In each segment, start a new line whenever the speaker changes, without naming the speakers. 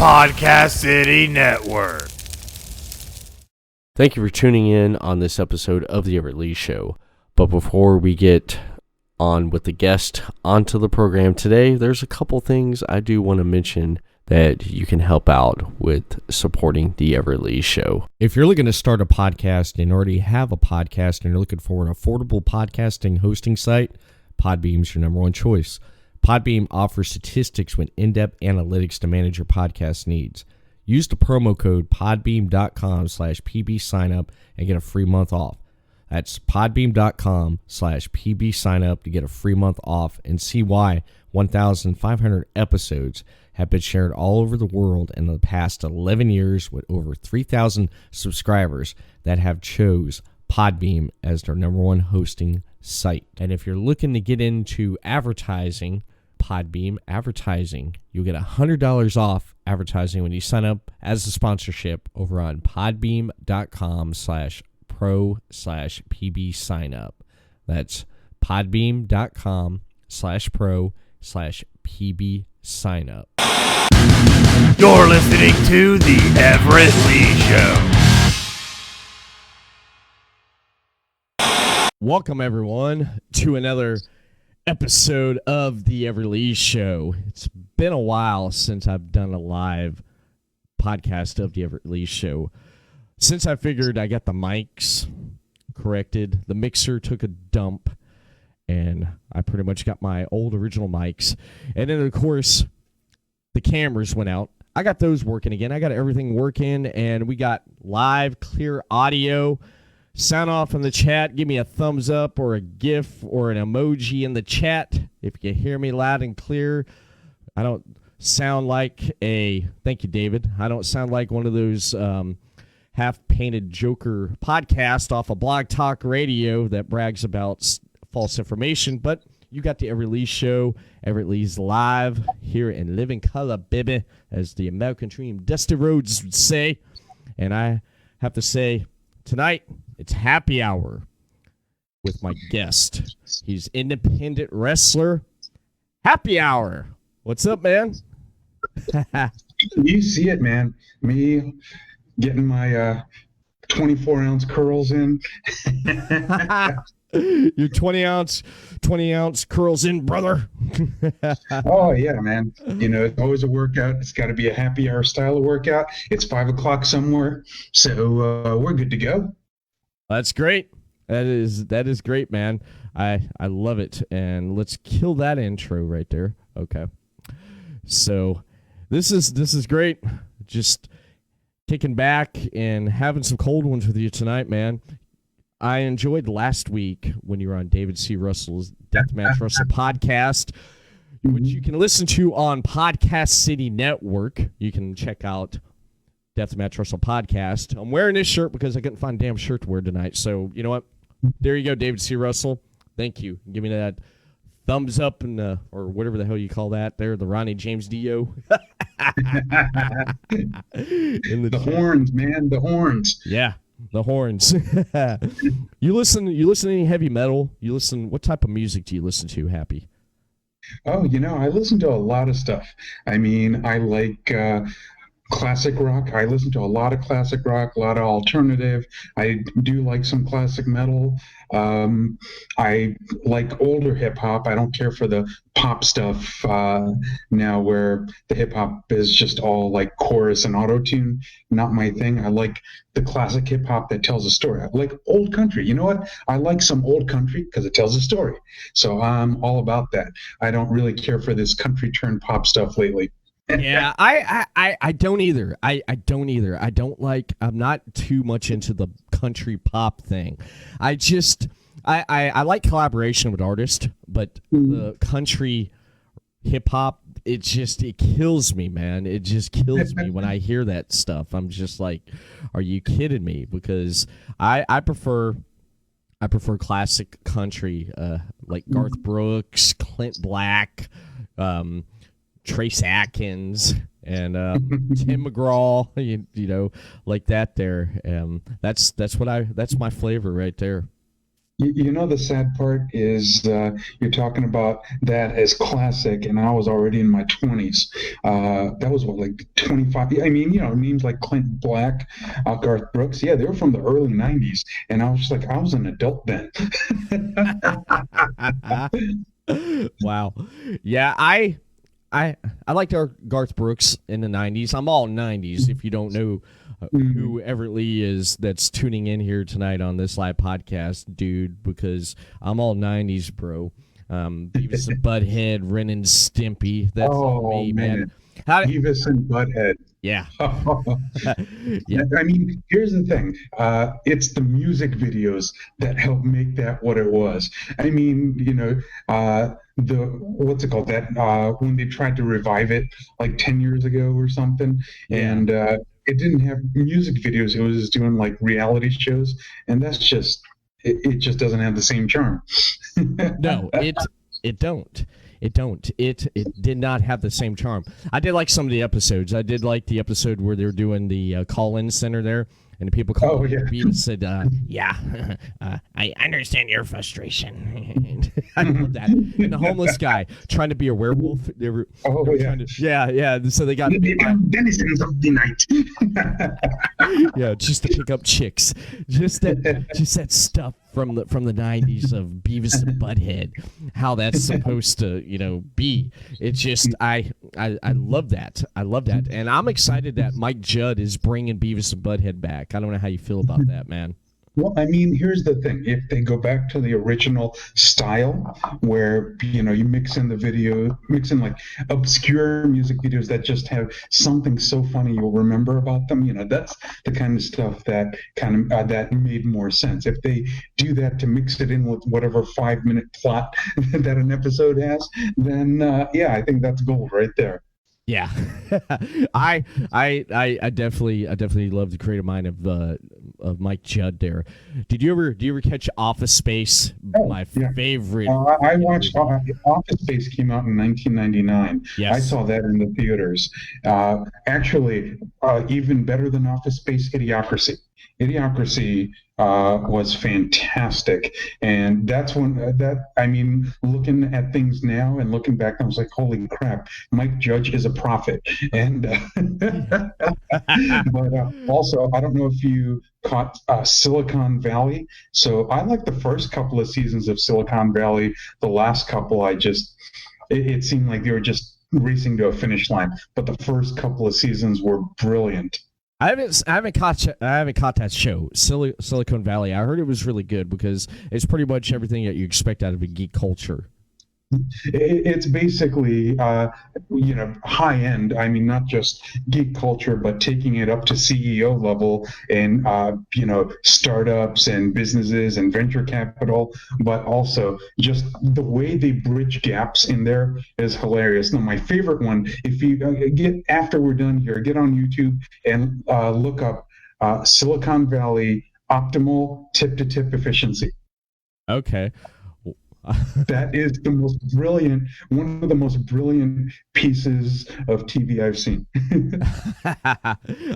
Podcast City Network.
Thank you for tuning in on this episode of The Everett Lee Show. But before we get on with the guest onto the program today, there's a couple things I do want to mention that you can help out with supporting The Everett Lee Show. If you're looking to start a podcast and already have a podcast and you're looking for an affordable podcasting hosting site, Podbean's your number one choice. Podbean offers statistics with in-depth analytics to manage your podcast needs. Use the promo code podbeam.com/pbsignup and get a free month off. That's podbeam.com/pbsignup to get a free month off and see why 1,500 episodes have been shared all over the world in the past 11 years with over 3,000 subscribers that have chose Podbeam as their number one hosting site. And if you're looking to get into advertising, Podbeam advertising, you'll get $100 off advertising when you sign up as a sponsorship over on podbeam.com/pro/pbsignup. That's podbeam.com/pro/pbsignup.
You're listening to The Everett Lee Show.
Welcome, everyone, to another episode of The Everett Lee Show. It's been a while since I've done a live podcast of The Everett Lee Show. Since I figured I got the mics corrected, the mixer took a dump, and I pretty much got my old original mics. And then, of course, the cameras went out. I got those working again. I got everything working, and we got live, clear audio. Sound off in the chat. Give me a thumbs up or a GIF or an emoji in the chat if you hear me loud and clear. I don't sound like thank you, David. I don't sound like one of those half-painted Joker podcasts off of Blog Talk Radio that brags about false information, but you got the Everett Lee Show. Everett Lee's live here in living color, baby, as the American Dream Dusty Rhodes would say. And I have to say, tonight, it's happy hour with my guest. He's independent wrestler. Happy hour. What's up, man?
You see it, man. Me getting my 24-ounce curls in.
Your 20-ounce curls in, brother.
Oh, yeah, man. You know, it's always a workout. It's got to be a happy hour style of workout. It's 5 o'clock somewhere, so we're good to go.
That's great. That is great, man. I love it. And let's kill that intro right there. Okay. So this is great. Just kicking back and having some cold ones with you tonight, man. I enjoyed last week when you were on David C. Russell's Deathmatch Wrestle podcast, which you can listen to on Podcast City Network. You can check out Deathmatch Wrestle podcast. I'm wearing this shirt because I couldn't find a damn shirt to wear tonight. So, you know what? There you go, David C. Russell. Thank you. Give me that thumbs up and or whatever the hell you call that there, the Ronnie James Dio.
The horns, man, the horns.
Yeah, the horns. You listen to any heavy metal? What type of music do you listen to, Happy?
Oh, you know, I listen to a lot of stuff. I mean, I like classic rock. I listen to a lot of classic rock, a lot of alternative. I do like some classic metal. I like older hip hop. I don't care for the pop stuff now where the hip hop is just all like chorus and auto tune. Not my thing. I like the classic hip hop that tells a story. I like old country. You know what? I like some old country because it tells a story. So I'm all about that. I don't really care for this country turned pop stuff lately.
Yeah, I don't either. I don't either. I'm not too much into the country pop thing. I like collaboration with artists, but the country hip hop, it kills me, man. It just kills me when I hear that stuff. I'm just like, are you kidding me? Because I prefer classic country, like Garth Brooks, Clint Black, Trace Atkins, and Tim McGraw, you know, like that there. That's my flavor right there.
You know, the sad part is you're talking about that as classic, and I was already in my 20s. That was what, like 25? I mean, names like Clint Black, Garth Brooks. Yeah, they were from the early 90s, and I was just like, I was an adult then.
Wow. Yeah, I liked our Garth Brooks in the 90s. I'm all 90s if you don't know who Everett Lee is that's tuning in here tonight on this live podcast, dude, because I'm all 90s, bro. Beavis and Butthead, Ren and Stimpy. That's all me, man.
Beavis and Butthead.
Yeah.
Yeah. I mean, here's the thing. It's the music videos that help make that what it was. I mean, the what's it called? That when they tried to revive it like 10 years ago or something, and it didn't have music videos. It was just doing like reality shows, and that's just it just doesn't have the same charm.
No, it don't. It did not have the same charm. I did like some of the episodes. I did like the episode where they're doing the call-in center there, and the people called and said, I understand your frustration. I love that. And the homeless guy trying to be a werewolf. They were So they got
denizens of the night.
Yeah, just to pick up chicks. Just that stuff from the 90s of Beavis and Butthead, how that's supposed to be. It's just I love that. I love that, and I'm excited that Mike Judd is bringing Beavis and Butthead back. I don't know how you feel about that, man.
Well, I mean, here's the thing. If they go back to the original style where, you mix in like obscure music videos that just have something so funny you'll remember about them, that's the kind of stuff that that made more sense. If they do that to mix it in with whatever 5-minute plot that an episode has, then I think that's gold right there.
Yeah, I definitely love the creative mind of Mike Judd there. Did you ever catch Office Space? My favorite.
I watched Office Space. Came out in 1999.
Yes.
I saw that in the theaters. Actually, even better than Office Space, Idiocracy. Idiocracy was fantastic, and that's when looking at things now and looking back, I was like, holy crap, Mike Judge is a prophet. And but also, I don't know if you caught Silicon Valley. So I like the first couple of seasons of Silicon Valley. The last couple, it seemed like they were just racing to a finish line, but the first couple of seasons were brilliant.
I haven't caught that show, Silicon Valley. I heard it was really good because it's pretty much everything that you expect out of a geek culture.
It's basically, high end. I mean, not just geek culture, but taking it up to CEO level and, startups and businesses and venture capital, but also just the way they bridge gaps in there is hilarious. Now, my favorite one, if you after we're done here, get on YouTube and look up Silicon Valley optimal tip-to-tip efficiency. Okay. That is one of the most brilliant pieces of TV I've seen.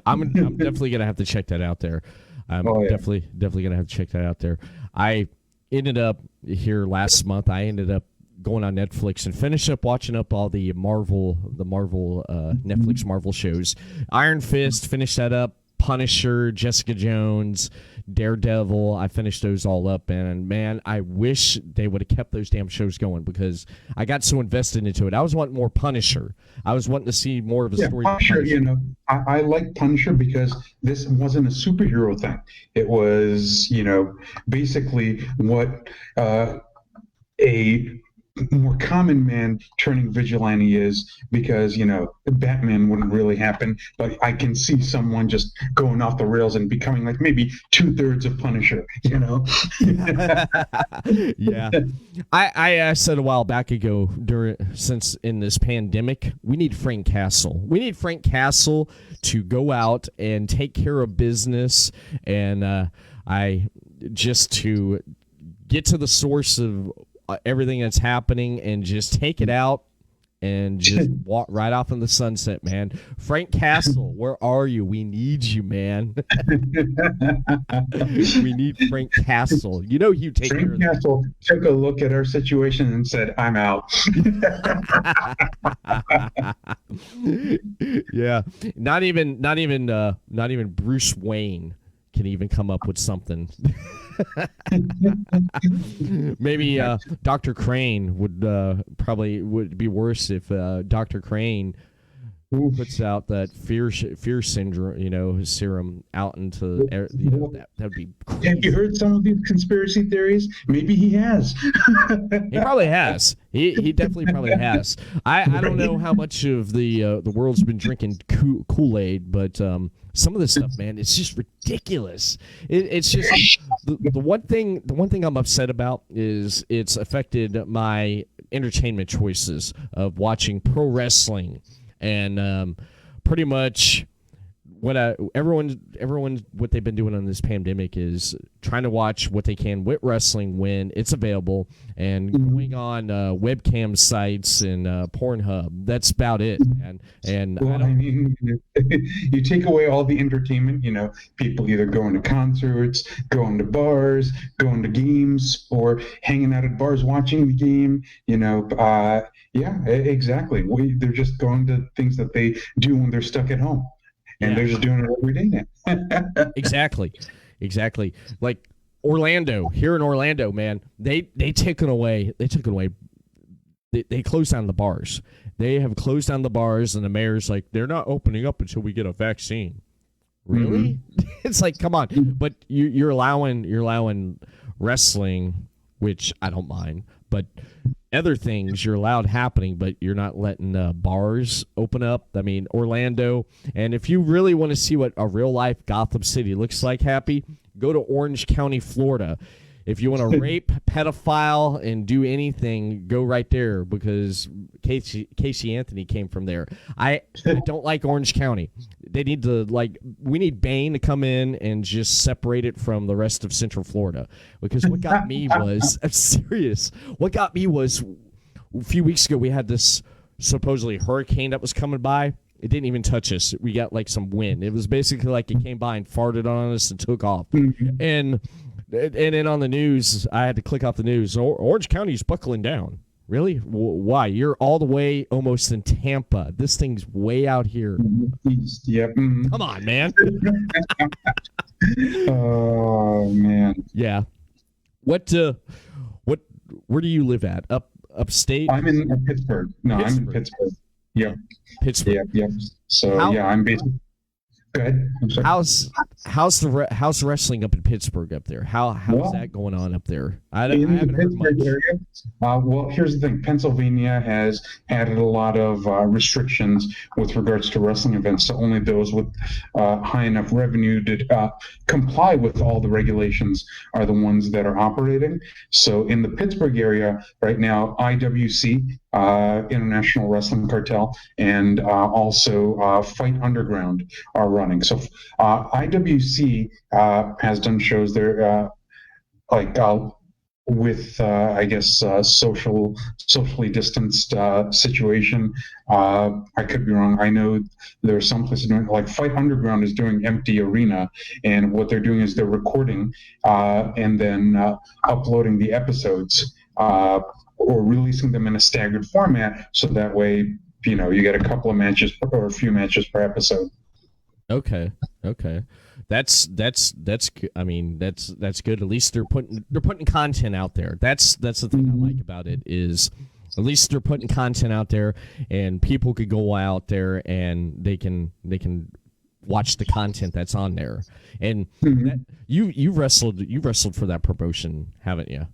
I'm definitely gonna have to check that out there. Definitely gonna have to check that out there. I ended up here last month. I ended up going on Netflix and finish up watching up all the Marvel Netflix Marvel shows. Iron Fist, finished that up. Punisher, Jessica Jones, Daredevil. I finished those all up, and man, I wish they would have kept those damn shows going because I got so invested into it. I was wanting more Punisher. I was wanting to see more of a story.
Punisher, I like Punisher because this wasn't a superhero thing. It was, basically what a more common man turning vigilante is, because Batman wouldn't really happen, but I can see someone just going off the rails and becoming like maybe 2/3 of Punisher.
Yeah, I said a while back ago, since in this pandemic, we need Frank Castle. We need Frank Castle to go out and take care of business, and to get to the source of everything that's happening and just take it out and just walk right off in the sunset, man. Frank Castle, where are you? We need you, man. We need Frank Castle. You know you take
Frank Castle took a look at our situation and said, "I'm out."
Yeah, not even Bruce Wayne can even come up with something. Maybe Dr. Crane would be worse if Dr. Crane puts out that fear syndrome, his serum out into that would be crazy.
Have you heard some of these conspiracy theories? Maybe he has.
He probably has. He definitely probably has. I don't know how much of the world's been drinking Kool-Aid, but some of this stuff, man, it's just ridiculous. It's just the one thing I'm upset about is it's affected my entertainment choices of watching pro wrestling. And pretty much what everyone what they've been doing on this pandemic is trying to watch what they can with wrestling when it's available, and going on webcam sites and Pornhub. That's about it, man. And
you take away all the entertainment. People either going to concerts, going to bars, going to games, or hanging out at bars watching the game. Yeah, exactly. They're just going to things that they do when they're stuck at home. And they're just doing it every day now.
Exactly. Like here in Orlando, man, they took away. They closed down the bars. They have closed down the bars, and the mayor's like, they're not opening up until we get a vaccine. Really? Mm-hmm. It's like, come on. But you're allowing wrestling, which I don't mind, but other things you're allowed happening, but you're not letting bars open up. I mean, Orlando. And if you really want to see what a real life Gotham City looks like, Happy, go to Orange County, Florida. If you want to rape, pedophile, and do anything, go right there, because Casey Anthony came from there. I don't like Orange County. They need to, we need Bane to come in and just separate it from the rest of Central Florida. Because what got me was, I'm serious, what got me was a few weeks ago we had this supposedly hurricane that was coming by. It didn't even touch us. We got some wind. It was basically like it came by and farted on us and took off. And then on the news, I had to click off the news. Orange County's buckling down. Really? Why? You're all the way almost in Tampa. This thing's way out here.
Yep.
Come on, man.
Oh, man.
Yeah. Where do you live at? Upstate?
I'm in Pittsburgh. No, I'm in Pittsburgh. Yep.
Pittsburgh.
Yep. So, I'm basically... Go ahead. I'm sorry.
How's the wrestling up in Pittsburgh up there? How's that going on up there? I haven't heard much.
Area, well, here's the thing. Pennsylvania has added a lot of restrictions with regards to wrestling events. So only those with high enough revenue to comply with all the regulations are the ones that are operating. So in the Pittsburgh area right now, IWC, International Wrestling Cartel, and also Fight Underground are running. So IWC has done shows there, with I guess socially distanced situation. I could be wrong. I know there are some places doing, like Fight Underground is doing empty arena, and what they're doing is they're recording and then uploading the episodes or releasing them in a staggered format, so that way you get a couple of matches or a few matches per episode.
Okay. That's I mean, that's good. At least they're putting content out there. That's the thing I like about it, is at least they're putting content out there, and people could go out there and they can watch the content that's on there. And you wrestled for that promotion, haven't you?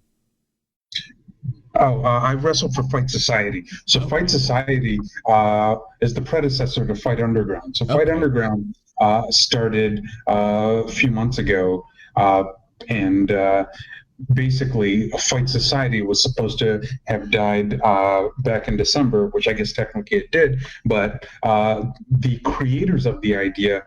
I wrestled for Fight Society. So Fight Society is the predecessor to Fight Underground. So Fight Underground started a few months ago, and basically Fight Society was supposed to have died back in December, which I guess technically it did, but the creators of the idea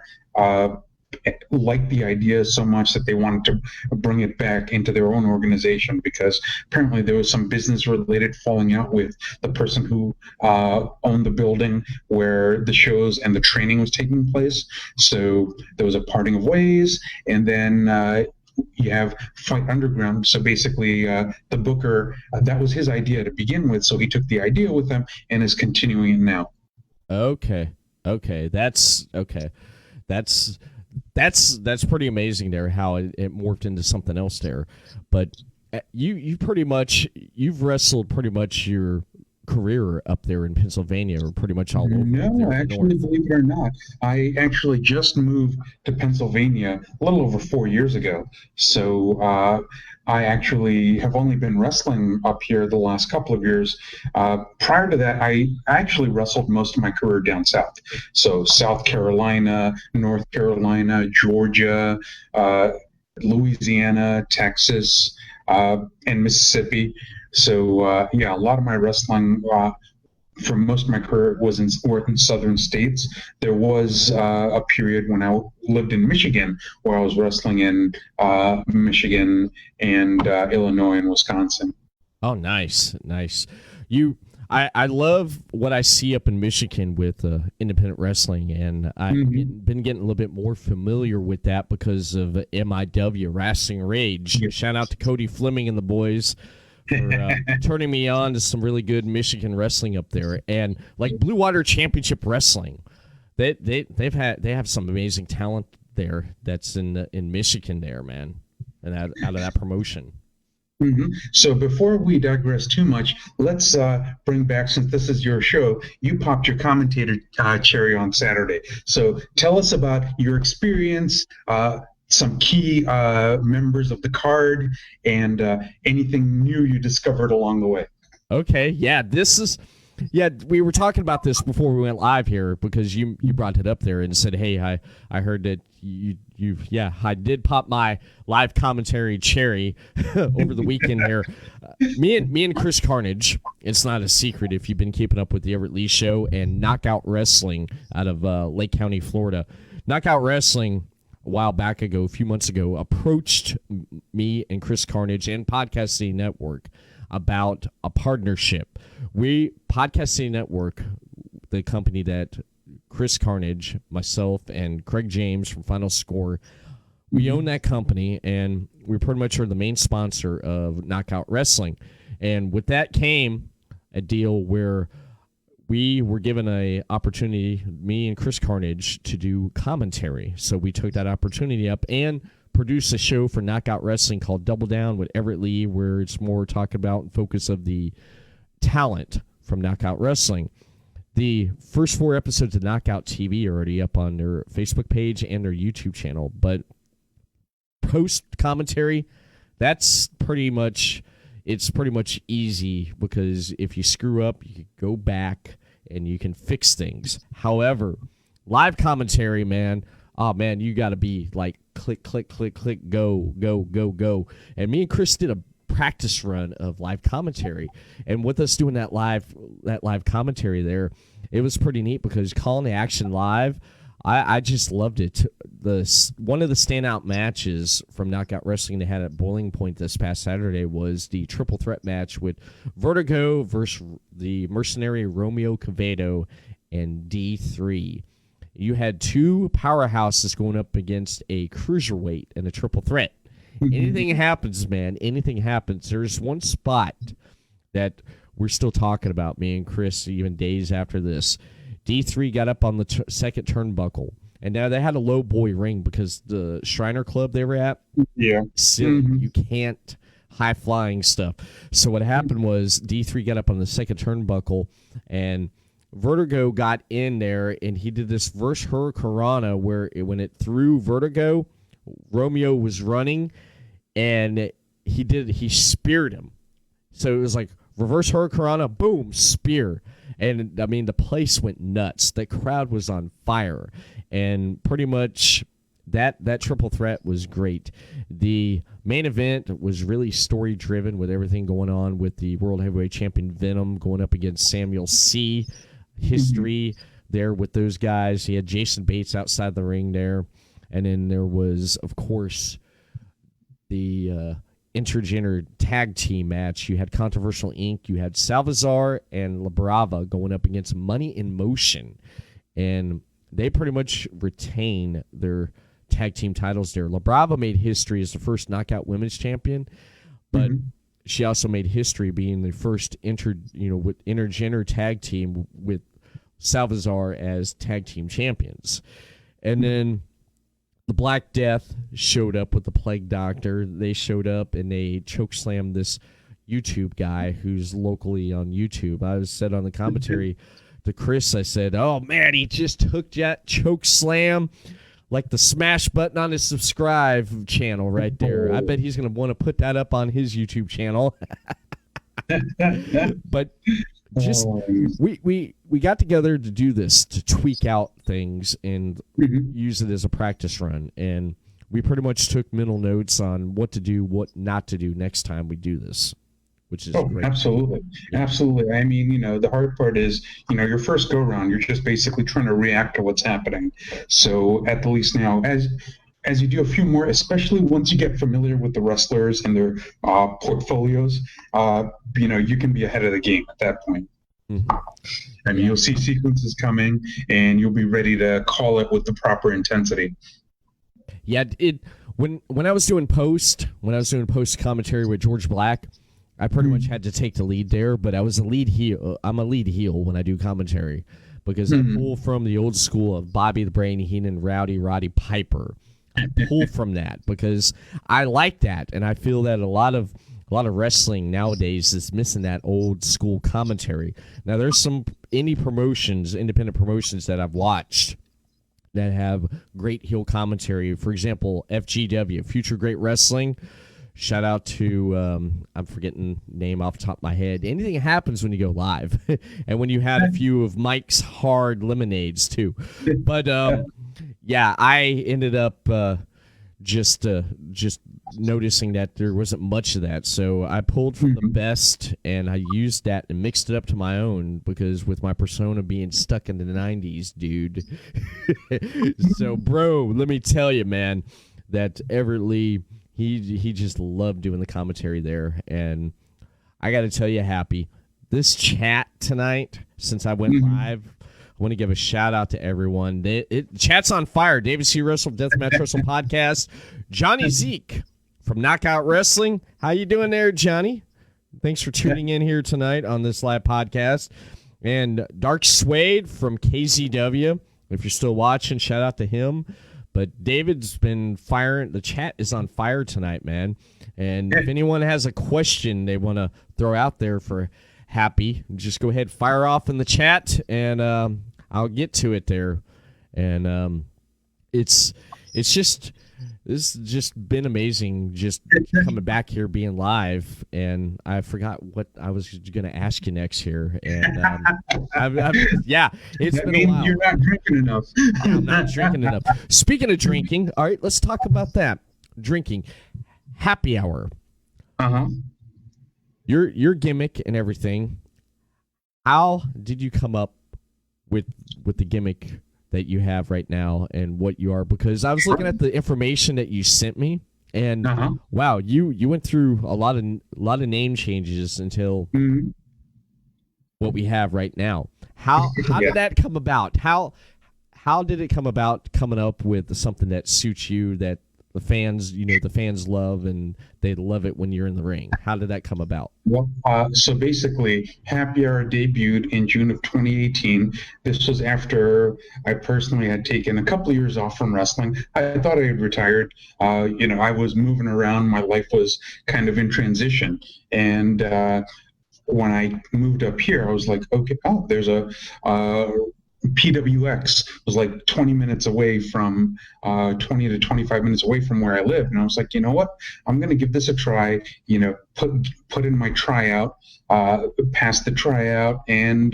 liked the idea so much that they wanted to bring it back into their own organization, because apparently there was some business related falling out with the person who owned the building where the shows and the training was taking place. So there was a parting of ways, and then you have Fight Underground. So basically, the booker, that was his idea to begin with. So he took the idea with him and is continuing it now.
Okay. That's okay. That's pretty amazing there, how it morphed into something else there. But you've wrestled pretty much your career up there in Pennsylvania, or pretty much all over.
No, actually, believe it or not, I actually just moved to Pennsylvania a little over 4 years ago. So I actually have only been wrestling up here the last couple of years. Prior to that, I actually wrestled most of my career down south. So South Carolina, North Carolina, Georgia, Louisiana, Texas, and Mississippi. So yeah, a lot of my wrestling for most of my career was in southern states. There was a period when I lived in Michigan where I was wrestling in Michigan and Illinois and Wisconsin.
Oh, nice. I love what I see up in Michigan with independent wrestling, and I've been getting a little bit more familiar with that because of MIW, Wrestling Rage.
Yes.
Shout out to Cody Fleming and the boys for turning me on to some really good Michigan wrestling up there, and like Blue Water Championship Wrestling. They have some amazing talent there that's in Michigan there, man, and out of that promotion.
So before we digress too much, let's bring back, since this is your show, you popped your commentator cherry on Saturday. So tell us about your experience, some key members of the card, and anything new you discovered along the way.
Okay, we were talking about this before we went live here, because you brought it up there and said, hey, I heard that I did pop my live commentary cherry over the weekend here. Me and Chris Carnage, it's not a secret if you've been keeping up with the Everett Lee Show and Knockout Wrestling out of Lake County, Florida. Knockout Wrestling, a while back ago, a few months ago, approached me and Chris Carnage and Podcast City Network about a partnership. Podcast City Network, the company that Chris Carnage, myself, and Craig James from Final Score, we own that company, and we pretty much are the main sponsor of Knockout Wrestling. And with that came a deal where we were given an opportunity, me and Chris Carnage, to do commentary. So we took that opportunity up and produced a show for Knockout Wrestling called Double Down with Everett Lee, where it's more talking about and focus of the talent from Knockout Wrestling. The first 4 episodes of Knockout TV are already up on their Facebook page and their YouTube channel, but post commentary, it's pretty much easy, because if you screw up, you can go back and you can fix things. However, live commentary, man, you got to be like click, click, click, click, go, go, go, go. And me and Chris did a practice run of live commentary, and with us doing that live commentary there, it was pretty neat, because calling the action live, I just loved it. One of the standout matches from Knockout Wrestling they had at Boiling Point this past Saturday was the triple threat match with Vertigo versus the mercenary Romeo Quevedo and D3. You had 2 powerhouses going up against a cruiserweight and a triple threat. Anything happens, man. Anything happens. There's one spot that we're still talking about, me and Chris, even days after this. D3 got up on the second turnbuckle, and now they had a low boy ring because the Shriner Club they were at.
Yeah.
You can't high flying stuff. So what happened was D3 got up on the second turnbuckle, and Vertigo got in there, and he did this reverse hurricanrana where when it threw Vertigo, Romeo was running, and he speared him. So it was like reverse hurricanrana, boom, spear. And I mean, the place went nuts. The crowd was on fire, and pretty much that triple threat was great. The main event was really story driven, with everything going on with the World Heavyweight Champion Venom going up against Samuel C. History there with those guys. He had Jason Bates outside the ring there. And then there was, of course, the intergender tag team match. You had Controversial Inc., you had Salvazar and La Brava going up against Money in Motion. And they pretty much retain their tag team titles there. La Brava made history as the first Knockout Women's Champion, but she also made history being the first intergender tag team with Salvazar as tag team champions. And then the Black Death showed up with the Plague Doctor. They showed up and they chokeslammed this YouTube guy who's locally on YouTube. I said on the commentary to Chris, I said, oh man, he just took that choke slam like the smash button on his subscribe channel right there. I bet he's going to want to put that up on his YouTube channel. But just we got together to do this, to tweak out things and use it as a practice run. And we pretty much took mental notes on what to do, what not to do next time we do this, which is great.
Absolutely. Absolutely. I mean, the hard part is, your first go round, you're just basically trying to react to what's happening. So at the least now, as you do a few more, especially once you get familiar with the wrestlers and their portfolios, you can be ahead of the game at that point. I mean, you'll see sequences coming, and you'll be ready to call it with the proper intensity.
Yeah, when I was doing post commentary with George Black, I pretty much had to take the lead there, but I was a lead heel. I'm a lead heel when I do commentary because I pull from the old school of Bobby the Brain Heenan, Roddy Piper. I pull from that because I like that, and I feel that a lot of wrestling nowadays is missing that old school commentary. Now, there's some independent promotions that I've watched that have great heel commentary. For example, FGW, Future Great Wrestling. Shout out to, I'm forgetting name off the top of my head. Anything happens when you go live. And when you had a few of Mike's hard lemonades, too. But, yeah, I ended up just noticing that there wasn't much of that. So I pulled from the best, and I used that and mixed it up to my own because with my persona being stuck in the 90s, dude. So, bro, let me tell you, man, that Everett Lee... He just loved doing the commentary there, and I got to tell you, Happy, this chat tonight, since I went live, I want to give a shout-out to everyone. Chat's on fire. David C. Russell, Deathmatch Wrestle Podcast. Johnny Zeke from Knockout Wrestling. How you doing there, Johnny? Thanks for tuning in here tonight on this live podcast. And Dark Suede from KZW. If you're still watching, shout-out to him. But David's been firing. The chat is on fire tonight, man. And if anyone has a question they want to throw out there for Happy, just go ahead, fire off in the chat, and I'll get to it there. And it's just been amazing just coming back here, being live. And I forgot what I was going to ask you next here. And it's been a while.
You're not drinking enough.
I'm not drinking enough. Speaking of drinking, all right, let's talk about that. Drinking. Happy hour. Your gimmick and everything. How did you come up with the gimmick that you have right now and what you are? Because I was looking at the information that you sent me, and wow, you went through a lot of name changes until what we have right now. How did that come about? How did it come about coming up with something that suits you, that the fans love, and they love it when you're in the ring? How did that come about?
Well, so basically, Happy Hour debuted in June of 2018. This was after I personally had taken a couple of years off from wrestling. I thought I had retired. I was moving around. My life was kind of in transition. And when I moved up here, I was like, okay, there's a PWX was like 20 minutes away from 20 to 25 minutes away from where I live. And I was like, you know what? I'm going to give this a try, put in my tryout, pass the tryout, and,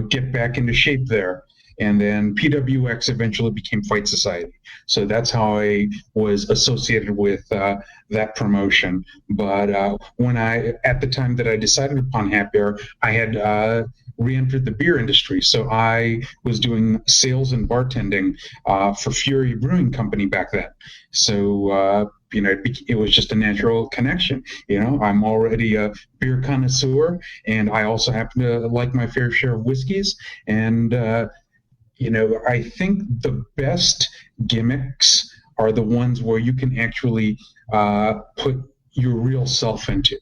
get back into shape there. And then PWX eventually became Fight Society. So that's how I was associated with that promotion. But at the time that I decided upon Happy Hour, I had re-entered the beer industry. So I was doing sales and bartending for Fury Brewing Company back then. So it was just a natural connection. I'm already a beer connoisseur, and I also happen to like my fair share of whiskeys. And I think the best gimmicks are the ones where you can actually put your real self into,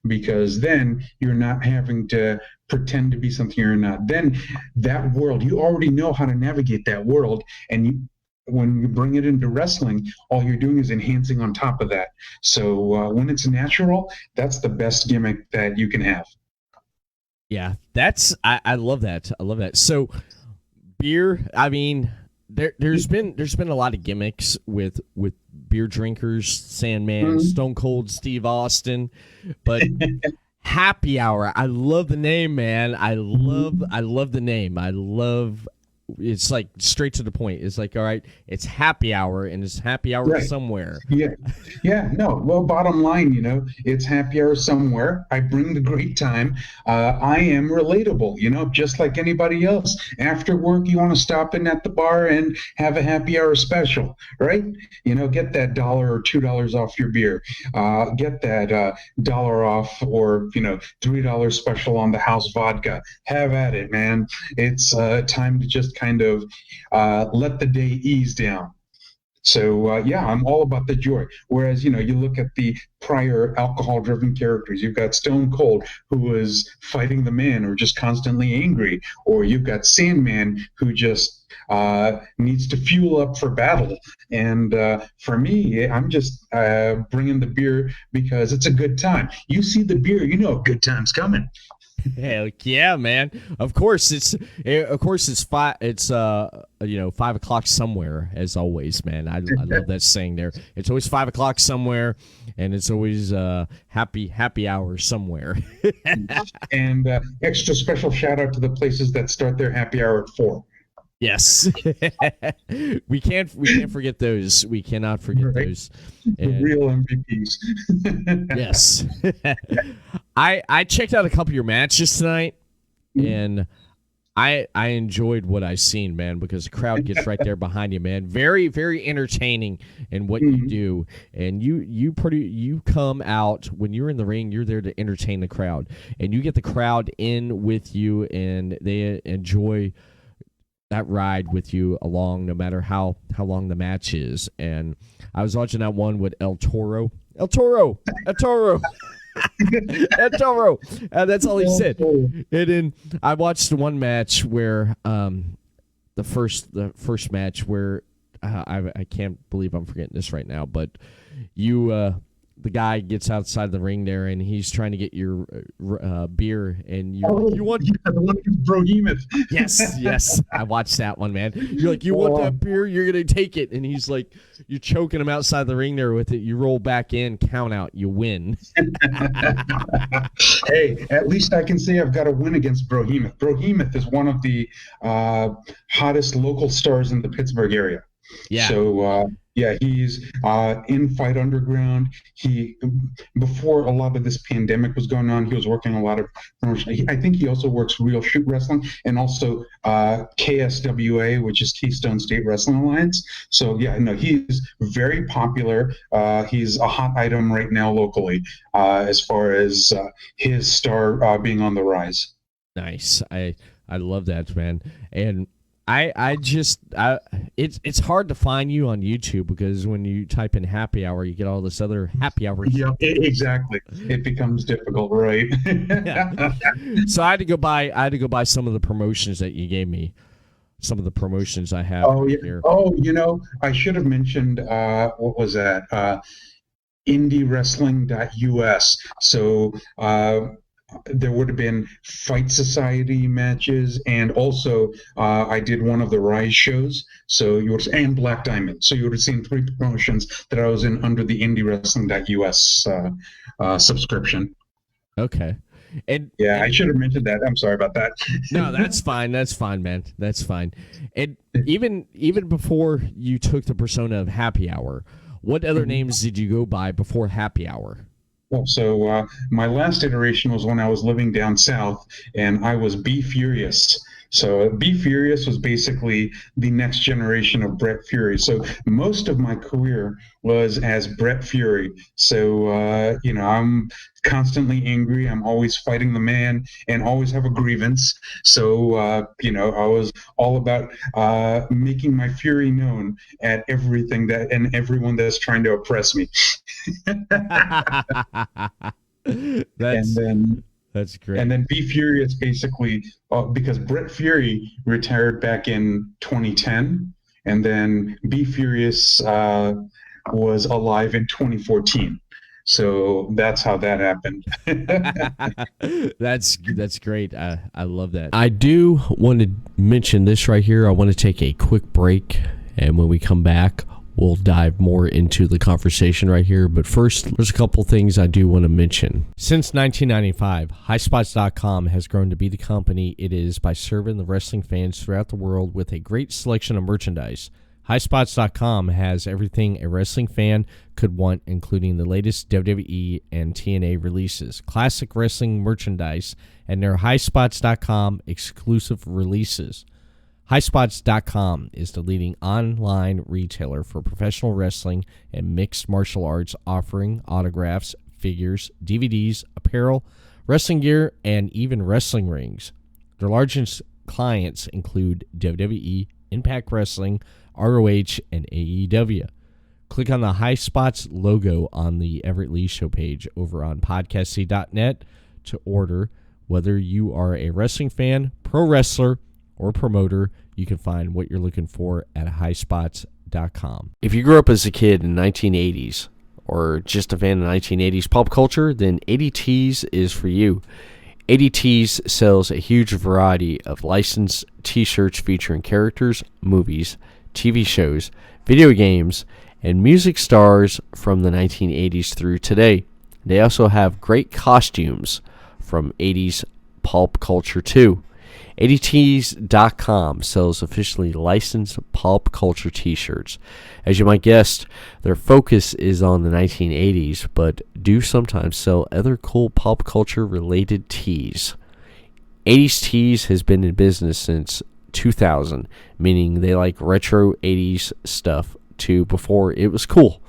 because then you're not having to pretend to be something you're not. Then that world, you already know how to navigate that world, and when you bring it into wrestling, all you're doing is enhancing on top of that. So when it's natural, that's the best gimmick that you can have.
Yeah, I love that. I love that. So beer, I mean, there's been a lot of gimmicks with beer drinkers, Sandman, Stone Cold Steve Austin, but Happy Hour, I love the name, man. I love the name. It's like straight to the point. It's like, all right, it's happy hour, and it's happy hour somewhere.
Yeah. No. Well, bottom line, it's happy hour somewhere. I bring the great time. I am relatable, just like anybody else. After work, you want to stop in at the bar and have a happy hour special, right? Get that $1 or $2 off your beer. Get that $1 off or $3 special on the house vodka. Have at it, man. It's time to just kind of let the day ease down. So I'm all about the joy. Whereas you look at the prior alcohol-driven characters. You've got Stone Cold, who was fighting the man or just constantly angry, or you've got Sandman, who just needs to fuel up for battle. And for me, I'm just bringing the beer because it's a good time. You see the beer, a good time's coming.
Heck yeah, man! Of course it's 5. It's 5 o'clock somewhere, as always, man. I love that saying there. It's always 5 o'clock somewhere, and it's always happy hour somewhere.
And extra special shout out to the places that start their happy hour at 4.
Yes, we can't forget those. We cannot forget those.
The real MVPs.
Yes, I checked out a couple of your matches tonight, and I enjoyed what I seen, man, because the crowd gets right there behind you, man. Very, very entertaining in what you do, and you come out when you're in the ring. You're there to entertain the crowd, and you get the crowd in with you, and they enjoy that ride with you along, no matter how long the match is. And I was watching that one with El Toro. That's all he said. And then I watched one match where the first match where I can't believe I'm forgetting this right now, but the guy gets outside the ring there, and he's trying to get your beer, and you want
the one with Brohemoth.
Yes, I watched that one, man. You're like, you want that beer? You're gonna take it, and he's like, you're choking him outside the ring there with it. You roll back in, count out, you win.
Hey, at least I can say I've got a win against Brohemoth. Brohemoth is one of the hottest local stars in the Pittsburgh area.
Yeah.
So he's in Fight Underground. Before a lot of this pandemic was going on, he was working a lot of promotion. I think he also works Real Shoot Wrestling and also KSWA, which is Keystone State Wrestling Alliance. So he's very popular. He's a hot item right now locally as far as his star being on the rise.
Nice. I love that, man. And it's hard to find you on YouTube, because when you type in happy hour, you get all this other happy hour.
Yeah, exactly. It becomes difficult, right?
Yeah. So I had to go buy some of the promotions that you gave me. Some of the promotions I have here.
I should have mentioned what was that? IndieWrestling.us. So there would have been Fight Society matches, and also I did one of the Ryse shows. So and Black Diamond. So you would have seen 3 promotions that I was in under the IndieWrestling.us subscription.
Okay. And
I should have mentioned that. I'm sorry about that.
No, that's fine. That's fine, man. That's fine. And even before you took the persona of Happy Hour, what other names did you go by before Happy Hour?
Well, so my last iteration was when I was living down south, and I was B Furious. So B Furious was basically the next generation of Bret Fury. So most of my career was as Bret Fury. So I'm constantly angry. I'm always fighting the man, and always have a grievance. So I was all about making my fury known at everything that and everyone that's trying to oppress me. And
that's
then
that's
and
great.
then Be Furious basically because Bret Fury retired back in 2010, and then Be Furious was alive in 2014. So that's how that happened.
That's great. I love that. I do want to mention this right here. I want to take a quick break, and when we come back, we'll dive more into the conversation right here. But first, there's a couple things I do want to mention. Since 1995, HighSpots.com has grown to be the company it is by serving the wrestling fans throughout the world with a great selection of merchandise. HighSpots.com has everything a wrestling fan could want, including the latest WWE and TNA releases, classic wrestling merchandise, and their HighSpots.com exclusive releases. HighSpots.com is the leading online retailer for professional wrestling and mixed martial arts, offering autographs, figures, DVDs, apparel, wrestling gear, and even wrestling rings. Their largest clients include WWE, Impact Wrestling, ROH, and AEW. Click on the High Spots logo on the Everett Lee Show page over on podcasty.net to order. Whether you are a wrestling fan, pro wrestler, or promoter, you can find what you're looking for at highspots.com. If you grew up as a kid in the 1980s or just a fan of 1980s pop culture, then ADT's is for you. ADT's sells a huge variety of licensed t-shirts featuring characters, movies, TV shows, video games, and music stars from the 1980s through today. They also have great costumes from 80s pulp culture too. ADTs.com sells officially licensed pulp culture t-shirts. As you might guess, their focus is on the 1980s, but do sometimes sell other cool pulp culture related tees. 80s Tees has been in business since 2000, meaning they like retro 80s stuff too before it was cool.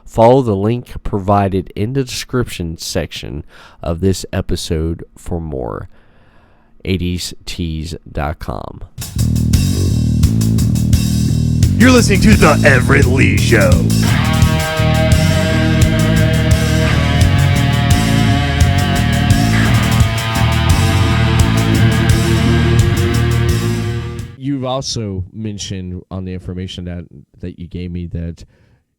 Follow the link provided in the description section of this episode for more. 80stees.com.
You're listening to The Everett Lee Show.
You've also mentioned on the information that you gave me that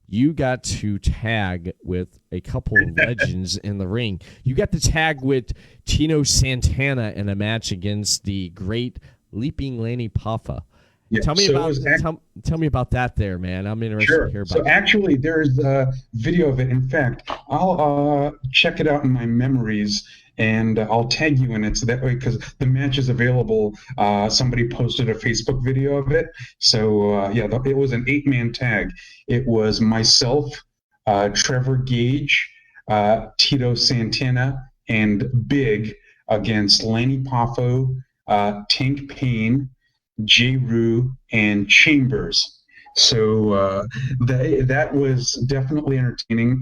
you got to tag with a couple of legends in the ring. You got to tag with Tito Santana in a match against the great Leaping Lanny Poffo.
Yeah,
Tell me
so
tell me about that there, man. I'm interested
sure.
to hear about
So
it.
actually, there's a video of it. In fact, I'll check it out in my memories, and I'll tag you in it so that way, because the match is available. Somebody posted a Facebook video of it. So it was an 8-man tag. It was myself, Trevor Gage, Tito Santana, and Big against Lanny Poffo, Tank Payne, J. Rue, and Chambers. So that was definitely entertaining.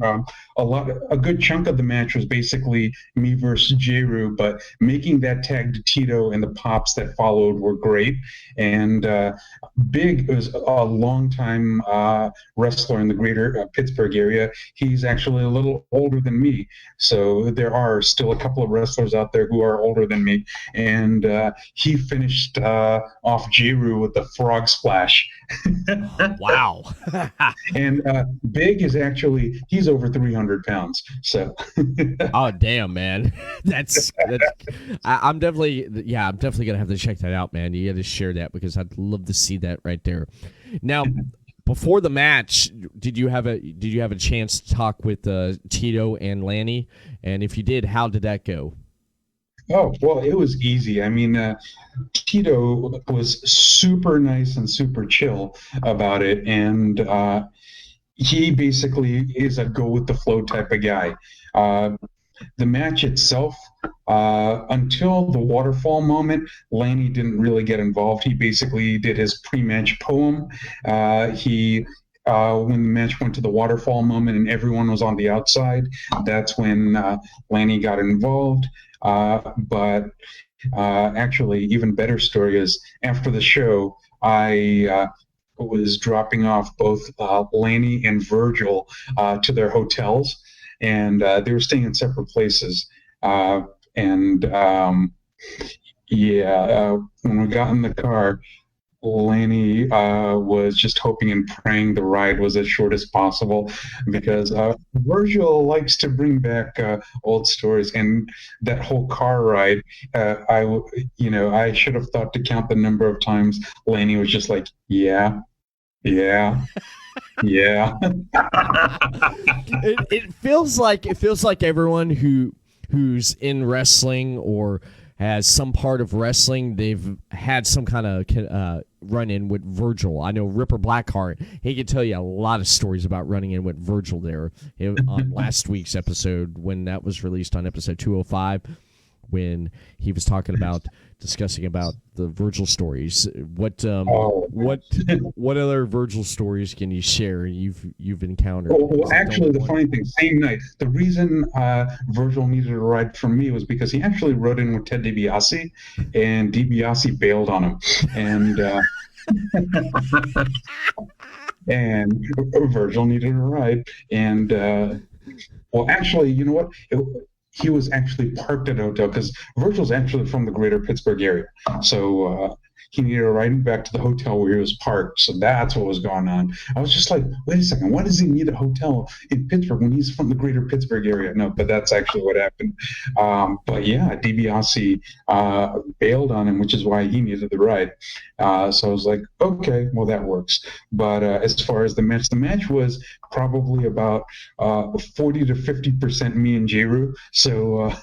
A good chunk of the match was basically me versus J. Rue, but making that tag to Tito and the pops that followed were great. And Big was a longtime wrestler in the greater Pittsburgh area. He's actually a little older than me, so there are still a couple of wrestlers out there who are older than me. And he finished off J. Rue with the frog splash.
Wow.
And Big is he's over 300 pounds. So
Oh damn, man. that's I'm definitely gonna have to check that out, man. You got to share that because I'd love to see that right there. Now, before the match, did you have a chance to talk with Tito and Lanny? And if you did, how did that go?
Oh, well, it was easy. I mean, Tito was super nice and super chill about it. And he basically is a go with the flow type of guy. The match itself, until the waterfall moment, Lanny didn't really get involved. He basically did his pre-match poem. When the match went to the waterfall moment and everyone was on the outside, that's when Lanny got involved. But actually, even better story is after the show, I was dropping off both Lanny and Virgil to their hotels, and they were staying in separate places. And when we got in the car, Lanny was just hoping and praying the ride was as short as possible, because Virgil likes to bring back old stories, and that whole car ride, I should have thought to count the number of times Lanny was just like, yeah, yeah. Yeah.
It feels like everyone who's in wrestling or has some part of wrestling, they've had some kind of run-in with Virgil. I know Ripper Blackheart, he could tell you a lot of stories about running in with Virgil there on last week's episode, when that was released on episode 205, when he was discussing about the Virgil stories. What other Virgil stories can you share you've encountered?
Well, actually, the funny thing, same night, the reason Virgil needed a ride from me was because he actually rode in with Ted DiBiase, and DiBiase bailed on him, and and Virgil needed a ride, and well, actually, you know what? He was actually parked at a hotel, because Virgil's actually from the greater Pittsburgh area. So he needed a ride back to the hotel where he was parked. So that's what was going on. I was just like, wait a second, why does he need a hotel in Pittsburgh when he's from the greater Pittsburgh area? No, but that's actually what happened. But yeah, DiBiase bailed on him, which is why he needed the ride. So I was like, okay, well, that works. But as far as the match was probably about 40 to 50% me and Jeru. So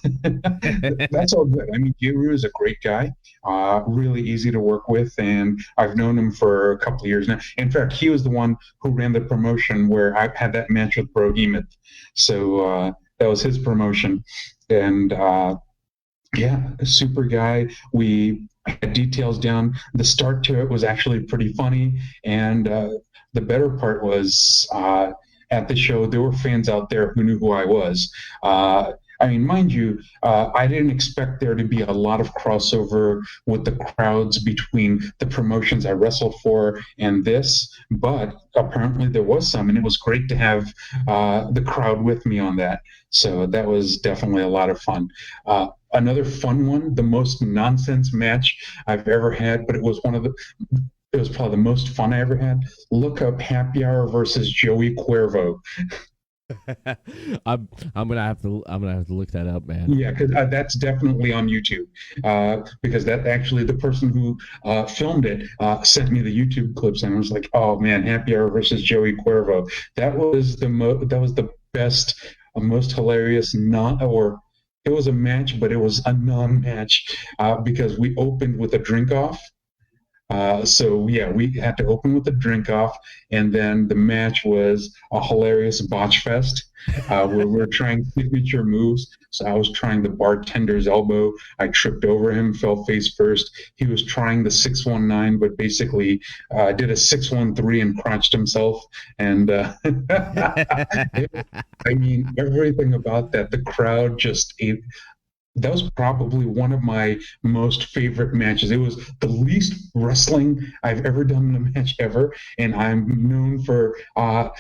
that's all good. I mean, Jeru is a great guy, really easy to work with, and I've known him for a couple of years now. In fact, he was the one who ran the promotion where I had that match with Bro Hemoth. So that was his promotion. And yeah, a super guy. We had details down. The start to it was actually pretty funny, and the better part was at the show, there were fans out there who knew who I was. I mean, mind you, I didn't expect there to be a lot of crossover with the crowds between the promotions I wrestled for and this, but apparently there was some, and it was great to have the crowd with me on that. So that was definitely a lot of fun. Another fun one, the most nonsense match I've ever had, but it was probably the most fun I ever had. Look up Happy Hour versus Joey Cuervo.
I'm gonna have to look that up, man.
Yeah, because that's definitely on YouTube. Because that actually, the person who filmed it sent me the YouTube clips, and I was like, oh man, Happy Hour versus Joey Cuervo. That was the best, most hilarious it was a match, but it was a non-match because we opened with a drink off. So yeah, we had to open with a drink off, and then the match was a hilarious botch fest where we're trying signature moves. So I was trying the bartender's elbow. I tripped over him, fell face first. He was trying the 619, but basically did a 613 and crotched himself. And I mean, everything about that, the crowd just ate. That was probably one of my most favorite matches. It was the least wrestling I've ever done in a match ever, and I'm known for not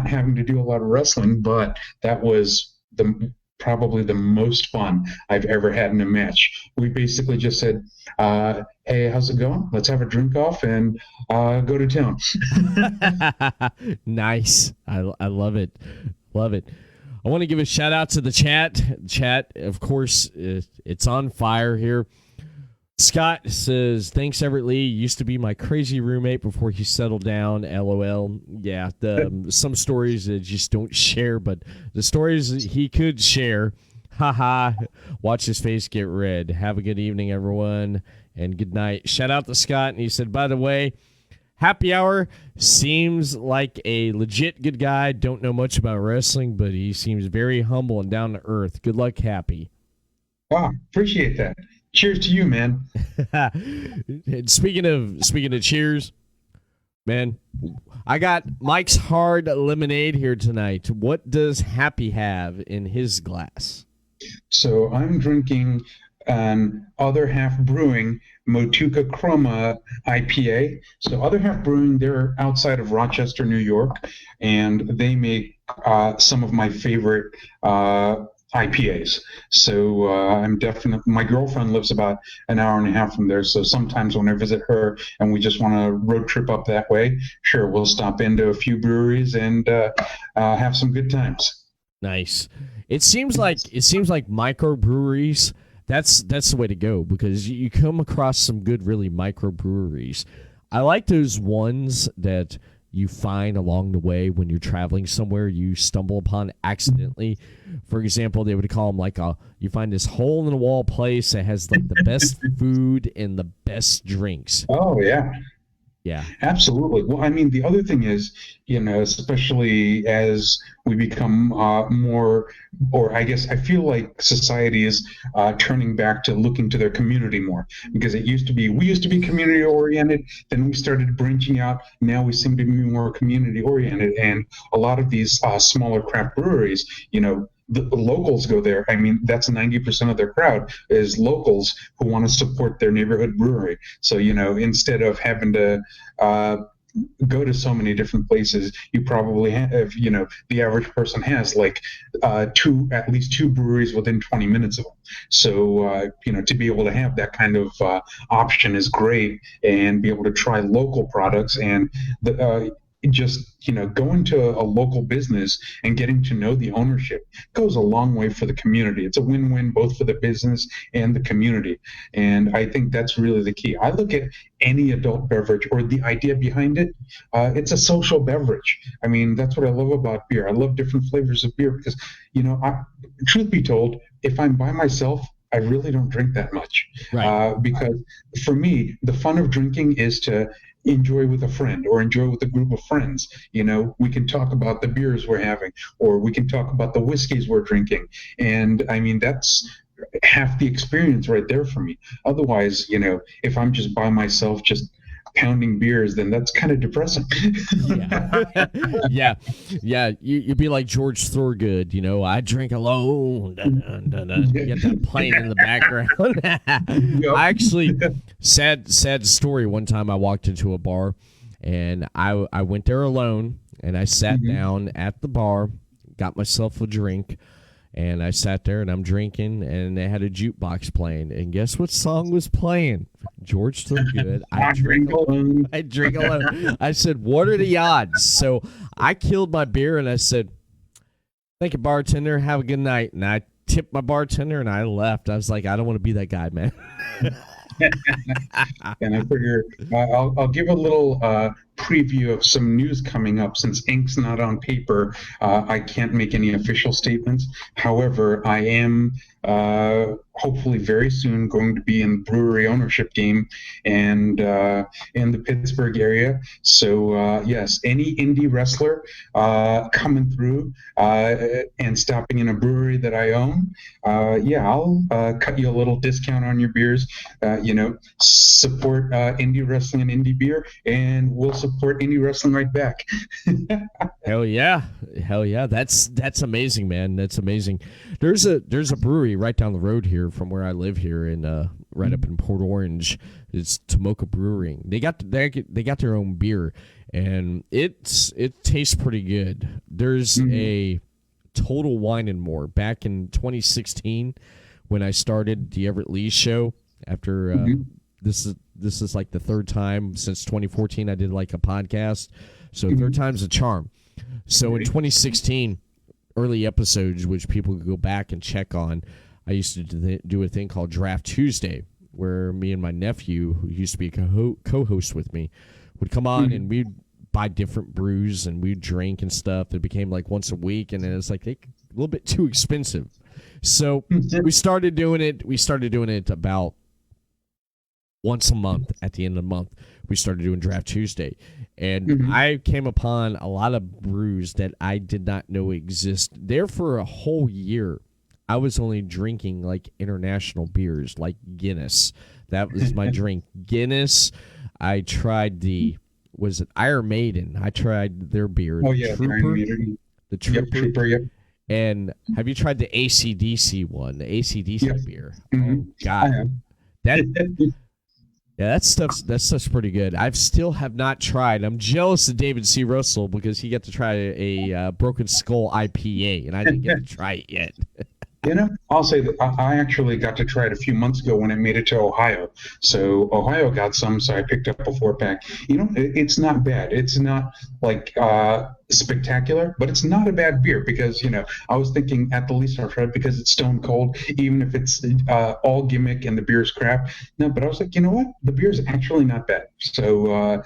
having to do a lot of wrestling, but that was probably the most fun I've ever had in a match. We basically just said, hey, how's it going? Let's have a drink off and go to town.
Nice. I love it. Love it. I want to give a shout out to the chat. Chat, of course, it's on fire here. Scott says, thanks, Everett Lee. Used to be my crazy roommate before he settled down. LOL. Yeah, some stories that just don't share, but the stories he could share. Haha. Watch his face get red. Have a good evening, everyone, and good night. Shout out to Scott. And he said, by the way, Happy Hour seems like a legit good guy. Don't know much about wrestling, but he seems very humble and down to earth. Good luck, Happy.
Ah, appreciate that. Cheers to you, man.
And speaking of cheers, man, I got Mike's Hard Lemonade here tonight. What does Happy have in his glass?
So I'm drinking an Other Half Brewing Motueka Chroma IPA. So Other Half Brewing, they're outside of Rochester, New York, and they make some of my favorite IPAs. So I'm definitely, my girlfriend lives about an hour and a half from there. So sometimes when I visit her and we just want to road trip up that way, sure, we'll stop into a few breweries and have some good times.
Nice. It seems like microbreweries. That's the way to go, because you come across some good, really microbreweries. I like those ones that you find along the way when you're traveling somewhere, you stumble upon accidentally. For example, they would call them you find this hole in the wall place that has like the best food and the best drinks.
Oh, yeah.
Yeah,
absolutely. Well, I mean, the other thing is, especially as we become more, or I guess I feel like society is turning back to looking to their community more, because we used to be community oriented, then we started branching out. Now we seem to be more community oriented, and a lot of these smaller craft breweries, the locals go there. I mean, that's 90% of their crowd is locals who want to support their neighborhood brewery. So, instead of having to go to so many different places, you probably have, the average person has at least two breweries within 20 minutes of them. So, to be able to have that kind of option is great, and be able to try local products and going to a local business and getting to know the ownership goes a long way for the community. It's a win-win both for the business and the community. And I think that's really the key. I look at any adult beverage, or the idea behind it, it's a social beverage. I mean, that's what I love about beer. I love different flavors of beer because, truth be told, if I'm by myself, I really don't drink that much.
right.
Because for me, the fun of drinking is to enjoy with a friend or enjoy with a group of friends. We can talk about the beers we're having, or we can talk about the whiskeys we're drinking. And I mean, that's half the experience right there for me. Otherwise, if I'm just by myself, just pounding beers, then that's kind of depressing.
yeah. You'd be like George Thorogood, I drink alone. Dun, dun, dun, dun. You get that playing in the background.
Yep.
I actually, sad story. One time I walked into a bar, and I went there alone, and I sat down at the bar, got myself a drink. And I sat there and I'm drinking, and they had a jukebox playing. And guess what song was playing? George Thorogood. I drink alone. I drink alone. I said, what are the odds? So I killed my beer and I said, thank you, bartender. Have a good night. And I tipped my bartender and I left. I was like, I don't want to be that guy, man.
And I figure I'll give a little preview of some news coming up. Since ink's not on paper, I can't make any official statements. However, I am hopefully very soon going to be in the brewery ownership game and in the Pittsburgh area. So yes, any indie wrestler coming through and stopping in a brewery that I own, I'll cut you a little discount on your beers. Support indie wrestling and indie beer, and we'll support indie wrestling right back.
Hell yeah. That's amazing, man. That's amazing. There's a brewery right down the road here from where I live here in right up in Port Orange. It's Tomoka Brewing. They got their own beer, and it tastes pretty good. There's a Total Wine and More back in 2016 when I started the Everett Lee Show. After this is like the third time since 2014 I did like a podcast, so third time's a charm. So in 2016, early episodes which people could go back and check on, I used to do a thing called Draft Tuesday, where me and my nephew, who used to be a co-host with me, would come on and we'd buy different brews and we'd drink and stuff. It became like once a week, and then it's like a little bit too expensive. So we started doing it. We started doing it about once a month at the end of the month. We started doing Draft Tuesday. And I came upon a lot of brews that I did not know exist. There for a whole year, I was only drinking like international beers, like Guinness. That was my drink. Guinness. I tried was it Iron Maiden? I tried their beer.
Oh, yeah.
The Trooper.
Yep, Trooper, yep.
And have you tried the AC/DC one? The AC/DC beer.
Mm-hmm.
Oh, God. That stuff's pretty good. I still have not tried. I'm jealous of David C. Russell because he got to try a Broken Skull IPA, and I didn't get to try it yet.
I'll say that I actually got to try it a few months ago when it made it to Ohio. So Ohio got some, so I picked up a 4-pack. It's not bad. It's not like spectacular, but it's not a bad beer because, I was thinking at the least I'll try it because it's stone cold, even if it's all gimmick and the beer's crap. No, but I was like, you know what? The beer's actually not bad. So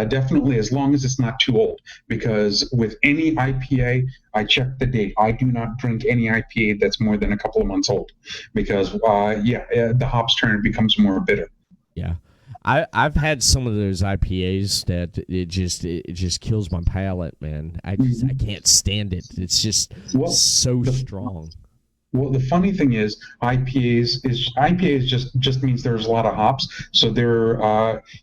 definitely as long as it's not too old, because with any IPA, I check the date. I do not drink any IPA that's more than a couple of months old because, the hops turn and becomes more bitter.
Yeah. I've had some of those IPAs that it just kills my palate, man. I can't stand it. It's just so strong.
Well, the funny thing is, IPAs just means there's a lot of hops. So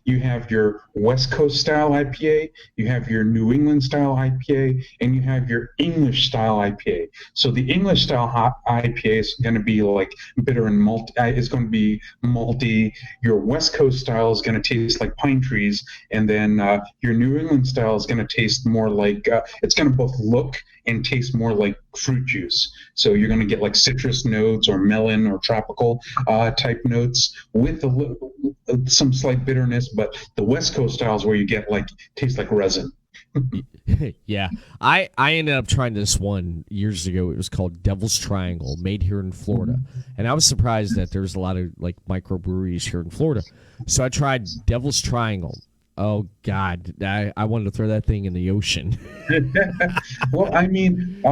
you have your West Coast style IPA, you have your New England style IPA, and you have your English style IPA. So the English style IPA is going to be like bitter and malty. It's going to be malty. Your West Coast style is going to taste like pine trees, and then your New England style is going to taste more like it's going to both look and taste more like fruit juice. So you're going to get like citrus notes or melon or tropical type notes with some slight bitterness, but the West Coast styles where you get taste like resin.
Yeah. I ended up trying this one years ago. It was called Devil's Triangle, made here in Florida. And I was surprised that there's a lot of microbreweries here in Florida. So I tried Devil's Triangle. Oh, God, I wanted to throw that thing in the ocean.
Well, I mean,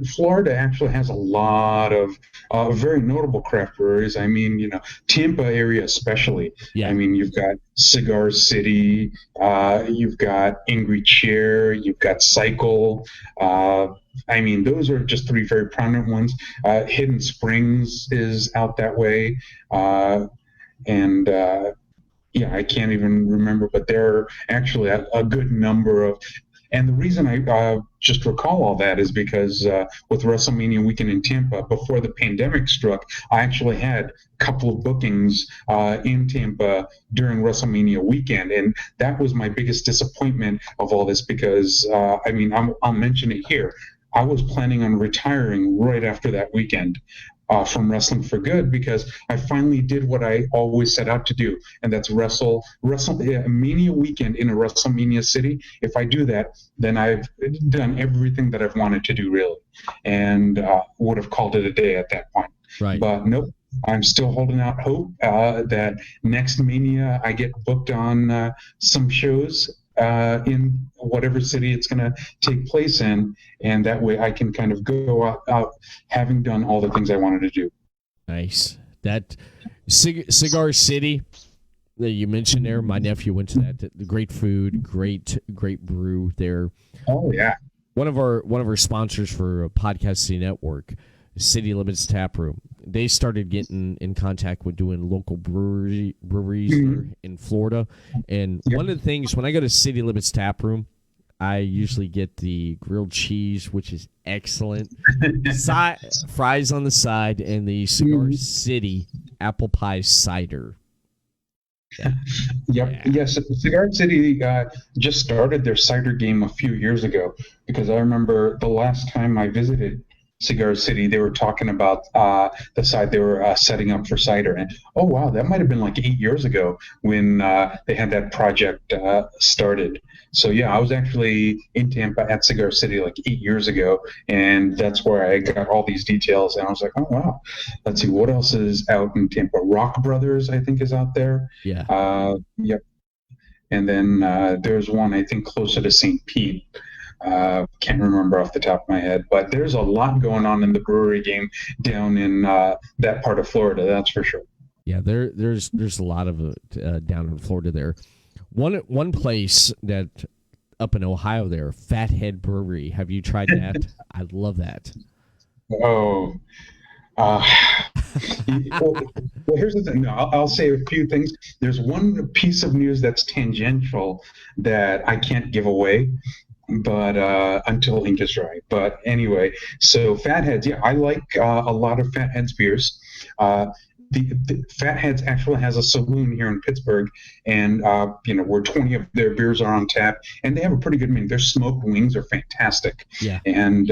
Florida actually has a lot of very notable craft breweries. I mean, Tampa area especially.
Yeah.
I mean, you've got Cigar City, you've got Angry Chair, you've got Cycle. I mean, those are just three very prominent ones. Hidden Springs is out that way. I can't even remember, but there are actually a good number of. And the reason I just recall all that is because with WrestleMania weekend in Tampa, before the pandemic struck, I actually had a couple of bookings in Tampa during WrestleMania weekend. And that was my biggest disappointment of all this because, I'll mention it here. I was planning on retiring right after that weekend. From wrestling for good because I finally did what I always set out to do, and that's WrestleMania weekend in a WrestleMania city. If I do that, then I've done everything that I've wanted to do, really, and would have called it a day at that point.
Right.
But nope, I'm still holding out hope that next Mania I get booked on some shows in whatever city it's going to take place in, and that way I can kind of go out having done all the things I wanted to do.
Nice. That Cigar City that you mentioned there, my nephew went to that. The great food, great brew there.
Oh yeah.
One of our sponsors for Podcast City Network, City Limits Tap Room. They started getting in contact with doing local breweries in Florida. And one of the things, when I go to City Limits Tap Room, I usually get the grilled cheese, which is excellent, fries on the side, and the Cigar City apple pie cider.
Yep. Yeah. Yes, Cigar City just started their cider game a few years ago because I remember the last time I visited Cigar City, they were talking about the side they were setting up for cider. And oh, wow, that might have been like 8 years ago when they had that project started. So, yeah, I was actually in Tampa at Cigar City like 8 years ago, and that's where I got all these details. And I was like, oh, wow, let's see, what else is out in Tampa? Rock Brothers, I think, is out there.
Yeah.
Yep. And then there's one, I think, closer to St. Pete. Can't remember off the top of my head, but there's a lot going on in the brewery game down in that part of Florida, that's for sure.
Yeah, there's a lot of it down in Florida there. One place that up in Ohio there, Fathead Brewery. Have you tried that? I love that.
Oh, uh, well, here's the thing. No, I'll say a few things. There's one piece of news that's tangential that I can't give away, but until ink is dry. But anyway, so Fatheads, yeah, I like a lot of Fatheads beers. Uh, the Fatheads actually has a saloon here in Pittsburgh, and where 20 of their beers are on tap, and they have a pretty good menu. Their smoked wings are fantastic.
Yeah.
And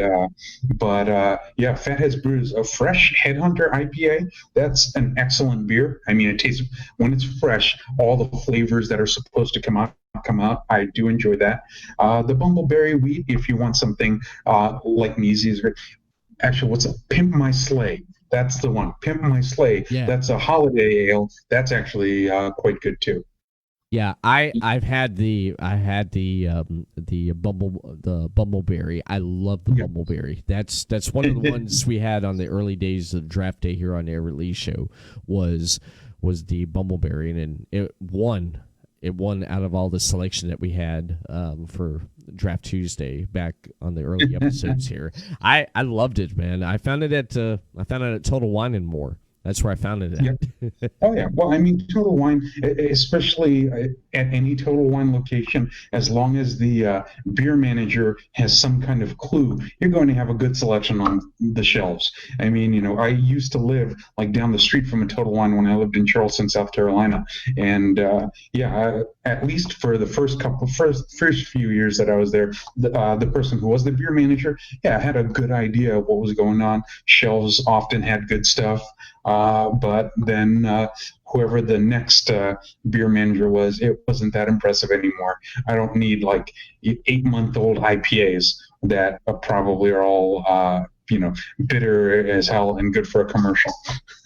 yeah, Fatheads brews a fresh Headhunter IPA. That's an excellent beer. I mean, it tastes when it's fresh, all the flavors that are supposed to come out. I do enjoy that. The Bumbleberry Wheat, if you want something like Measy's. Actually, what's a Pimp My Sleigh? That's the one. Pimp My Sleigh.
Yeah.
That's a holiday ale. That's actually quite good too.
Yeah, I've had the Bumbleberry. I love the Bumbleberry. That's one of the ones we had on the early days of draft day here on the Everett Lee Show was the Bumbleberry, and it won. It won out of all the selection that we had for Draft Tuesday back on the early episodes here. I loved it, man. I found it at Total Wine and More. That's where I found it at.
Yeah. Oh, yeah. Well, I mean, Total Wine, especially at any Total Wine location, as long as the beer manager has some kind of clue, you're going to have a good selection on the shelves. I mean, I used to live like down the street from a Total Wine when I lived in Charleston, South Carolina. And at least for the first few years that I was there, the person who was the beer manager, had a good idea of what was going on. Shelves often had good stuff. But then whoever the next beer manager was, it wasn't that impressive anymore. I don't need like 8-month-old IPAs that probably are all bitter as hell and good for a commercial.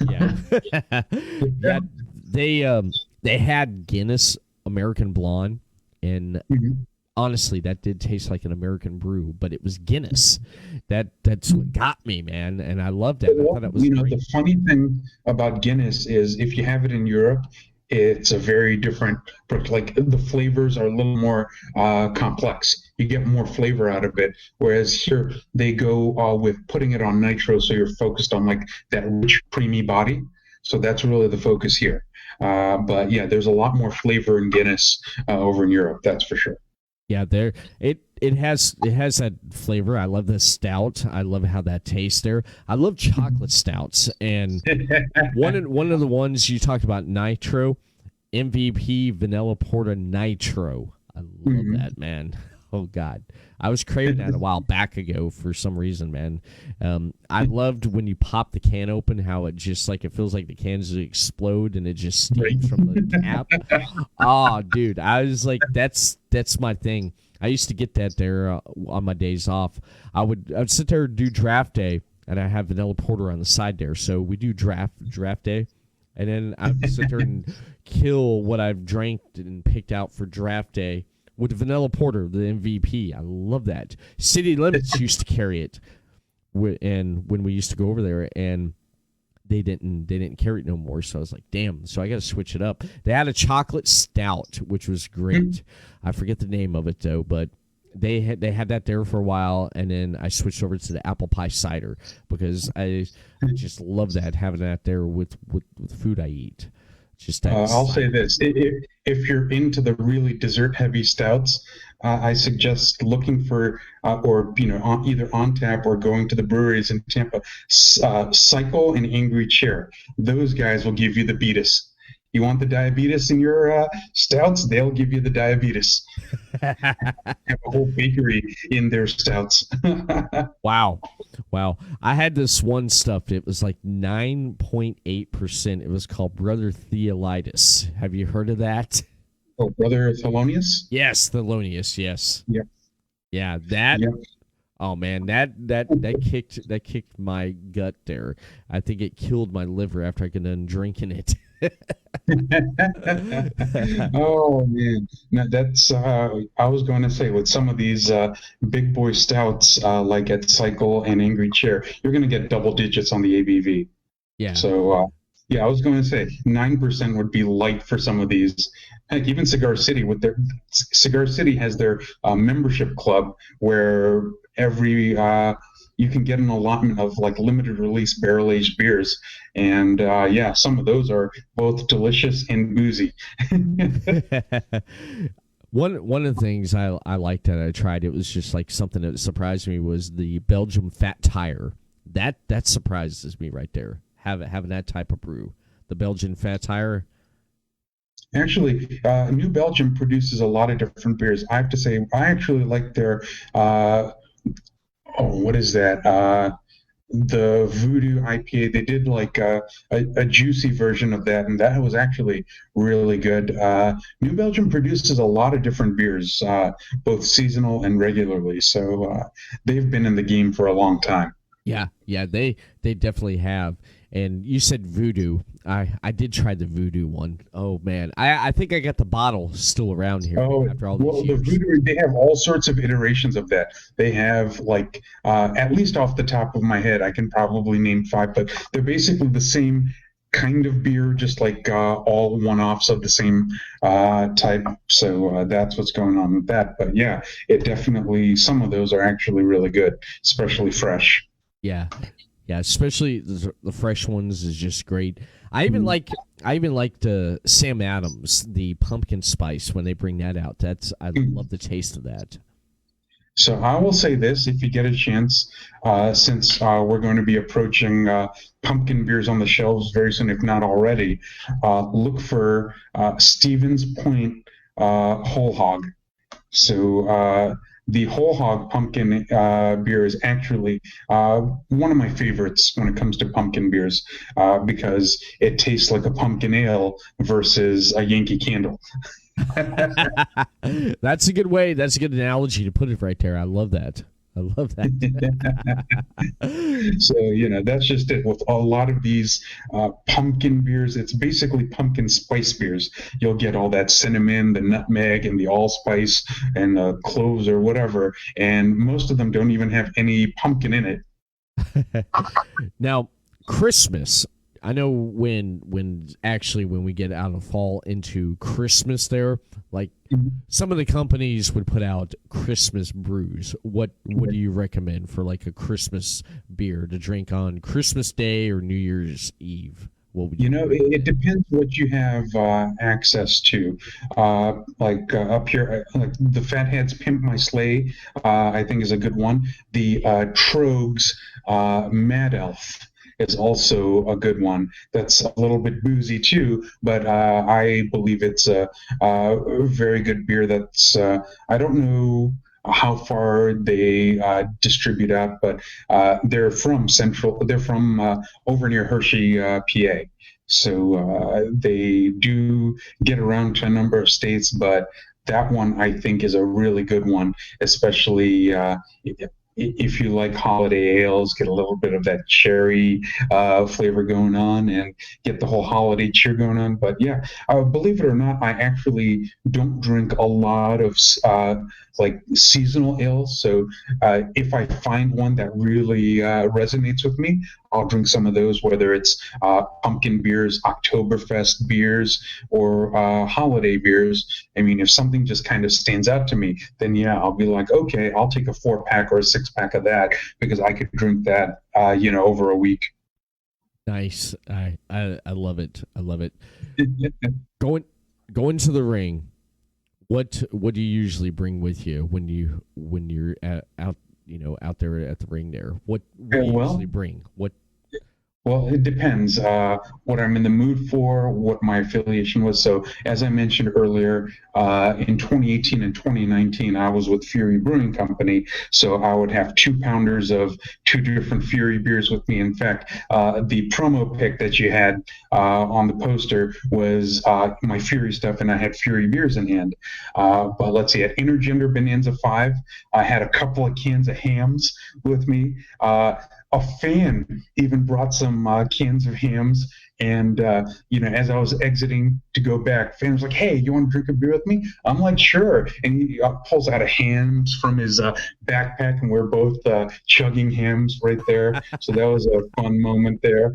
Yeah. Yeah, they had Guinness American Blonde, and honestly, that did taste like an American brew, but it was Guinness. That's what got me, man, and I loved it. I thought it was great.
The funny thing about Guinness is if you have it in Europe, it's a very different, like the flavors are a little more complex. You get more flavor out of it, whereas here they go with putting it on nitro, so you're focused on like that rich, creamy body. So that's really the focus here. But yeah, there's a lot more flavor in Guinness over in Europe, that's for sure.
Yeah, it has that flavor. I love the stout. I love how that tastes there. I love chocolate stouts, and one of the ones you talked about, Nitro, MVP Vanilla Porter Nitro. I love that, man. Oh God, I was craving that a while back ago for some reason, man. I loved when you pop the can open, how it just like it feels like the cans explode and it just steams from the cap. Oh, dude, I was like, that's my thing. I used to get that there on my days off. I'd sit there and do draft day, and I have vanilla porter on the side there. So we do draft day, and then I would sit there and kill what I've drank and picked out for draft day with vanilla porter, the MVP. I love that. City Limits used to carry it, and when we used to go over there, and they didn't carry it no more. So I was like, damn. So I got to switch it up. They had a chocolate stout, which was great. I forget the name of it though, but they had that there for a while, and then I switched over to the apple pie cider because I just love that, having that there with food I eat. Just
I'll say this: if you're into the really dessert-heavy stouts, I suggest looking for either on tap or going to the breweries in Tampa. Cycle and Angry Chair; those guys will give you the beatus. You want the diabetes in your stouts? They'll give you the diabetes. Have a whole bakery in their stouts.
Wow. I had this one stuff. It was like 9.8%. It was called Brother Theolitis. Have you heard of that?
Oh, Brother Thelonious?
Yes, Thelonious. Yes.
Yep.
Yeah, that.
Yep.
Oh man, that kicked my gut there. I think it killed my liver after I got done drinking it.
Oh man, now that's I was going to say, with some of these big boy stouts like at Cycle and Angry Chair, you're going to get double digits on the ABV.
Yeah.
So Yeah, I was going to say 9% would be light for some of these. Heck, even Cigar City has their membership club where every you can get an allotment of like limited release barrel aged beers, and yeah, some of those are both delicious and boozy.
One of the things I liked that I tried, it was just like something that surprised me, was the Belgium Fat Tire. That surprises me right there. Having that type of brew, the Belgian Fat Tire.
Actually, New Belgium produces a lot of different beers. I have to say, I actually like their what is that? The Voodoo IPA. They did like a juicy version of that, and that was actually really good. New Belgium produces a lot of different beers, both seasonal and regularly. So they've been in the game for a long time.
Yeah, they definitely have. And you said Voodoo. I did try the Voodoo one. Oh man, I think I got the bottle still around here
Oh,
after all these
well, the
years.
Voodoo, they have all sorts of iterations of that. They have like, at least off the top of my head, I can probably name five, but they're basically the same kind of beer, just like all one-offs of the same type. So that's what's going on with that. But yeah, it definitely, some of those are actually really good, especially fresh.
Yeah, especially the fresh ones is just great. I even liked Sam Adams, the pumpkin spice, when they bring that out. I love the taste of that.
So I will say this: if you get a chance, since we're going to be approaching pumpkin beers on the shelves very soon, if not already, look for Stevens Point Whole Hog. So the Whole Hog pumpkin beer is actually one of my favorites when it comes to pumpkin beers because it tastes like a pumpkin ale versus a Yankee Candle.
That's a good way. That's a good analogy to put it right there. I love that.
So, that's just it. With a lot of these pumpkin beers, it's basically pumpkin spice beers. You'll get all that cinnamon, the nutmeg, and the allspice, and the cloves or whatever. And most of them don't even have any pumpkin in it.
Now, Christmas. I know when we get out of fall into Christmas there, like some of the companies would put out Christmas brews. What do you recommend for like a Christmas beer to drink on Christmas Day or New Year's Eve? What would
it depends what you have access to. Up here, like the Fatheads Pimp My Sleigh, I think is a good one. The Trogs Mad Elf is also a good one. That's a little bit boozy too, but I believe it's a very good beer. That's I don't know how far they distribute out, but they're from over near Hershey, PA. So they do get around to a number of states, but that one I think is a really good one, especially if you like holiday ales, get a little bit of that cherry flavor going on and get the whole holiday cheer going on. But yeah, believe it or not, I actually don't drink a lot of like seasonal ales. So if I find one that really resonates with me, I'll drink some of those, whether it's pumpkin beers, Oktoberfest beers, or holiday beers. I mean, if something just kind of stands out to me, then yeah, I'll be like, okay, I'll take a 4-pack or a 6-pack of that because I could drink that, over a week.
Nice. I love it. I love it. Going to the ring. What do you usually bring with you when you're out there at the ring there? What do you usually bring?
Well, it depends what I'm in the mood for, what my affiliation was. So, as I mentioned earlier, in 2018 and 2019, I was with Fury Brewing Company. So I would have 2-pounders of 2 different Fury beers with me. In fact, the promo pic that you had on the poster was my Fury stuff, and I had Fury beers in hand. But let's see, at Intergender Bonanza 5, I had a couple of cans of hams with me. A fan even brought some cans of hams, and as I was exiting to go back, fan was like, "Hey, you want to drink a beer with me?" I'm like, "Sure," and he pulls out a hams from his backpack, and we're both chugging hams right there. So that was a fun moment there.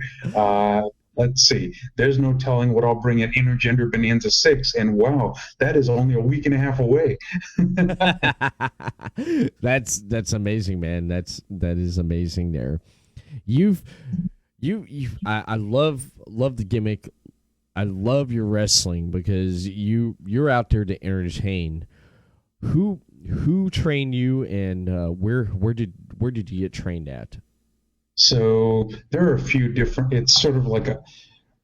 let's see. There's no telling what I'll bring at Intergender Bonanza 6. And wow, that is only a week and a half away.
That's amazing, man. That is amazing there. I love the gimmick. I love your wrestling because you're out there to entertain. Who trained you, and where did you get trained at?
So there are a few different, it's sort of like a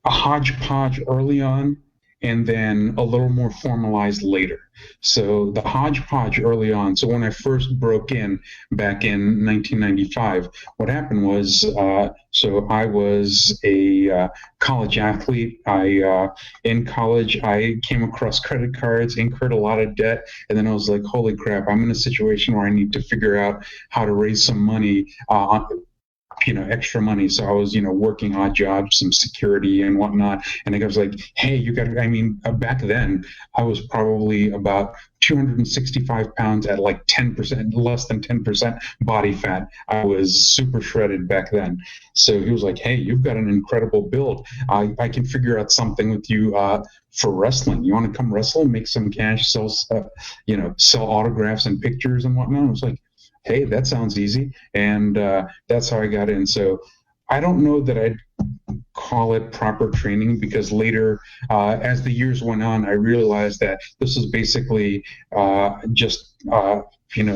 hodgepodge early on, and then a little more formalized later. So the hodgepodge early on, so when I first broke in back in 1995, what happened was, so I was a college athlete. In college, I came across credit cards, incurred a lot of debt, and then I was like, holy crap, I'm in a situation where I need to figure out how to raise some money, extra money. So I was, working odd jobs, some security and whatnot. And I was like, hey, back then I was probably about 265 pounds at like 10%, less than 10% body fat. I was super shredded back then. So he was like, hey, you've got an incredible build. I can figure out something with you for wrestling. You want to come wrestle, make some cash, sell autographs and pictures and whatnot? I was like, hey, that sounds easy. And that's how I got in. So I don't know that I'd call it proper training, because later, as the years went on, I realized that this was basically just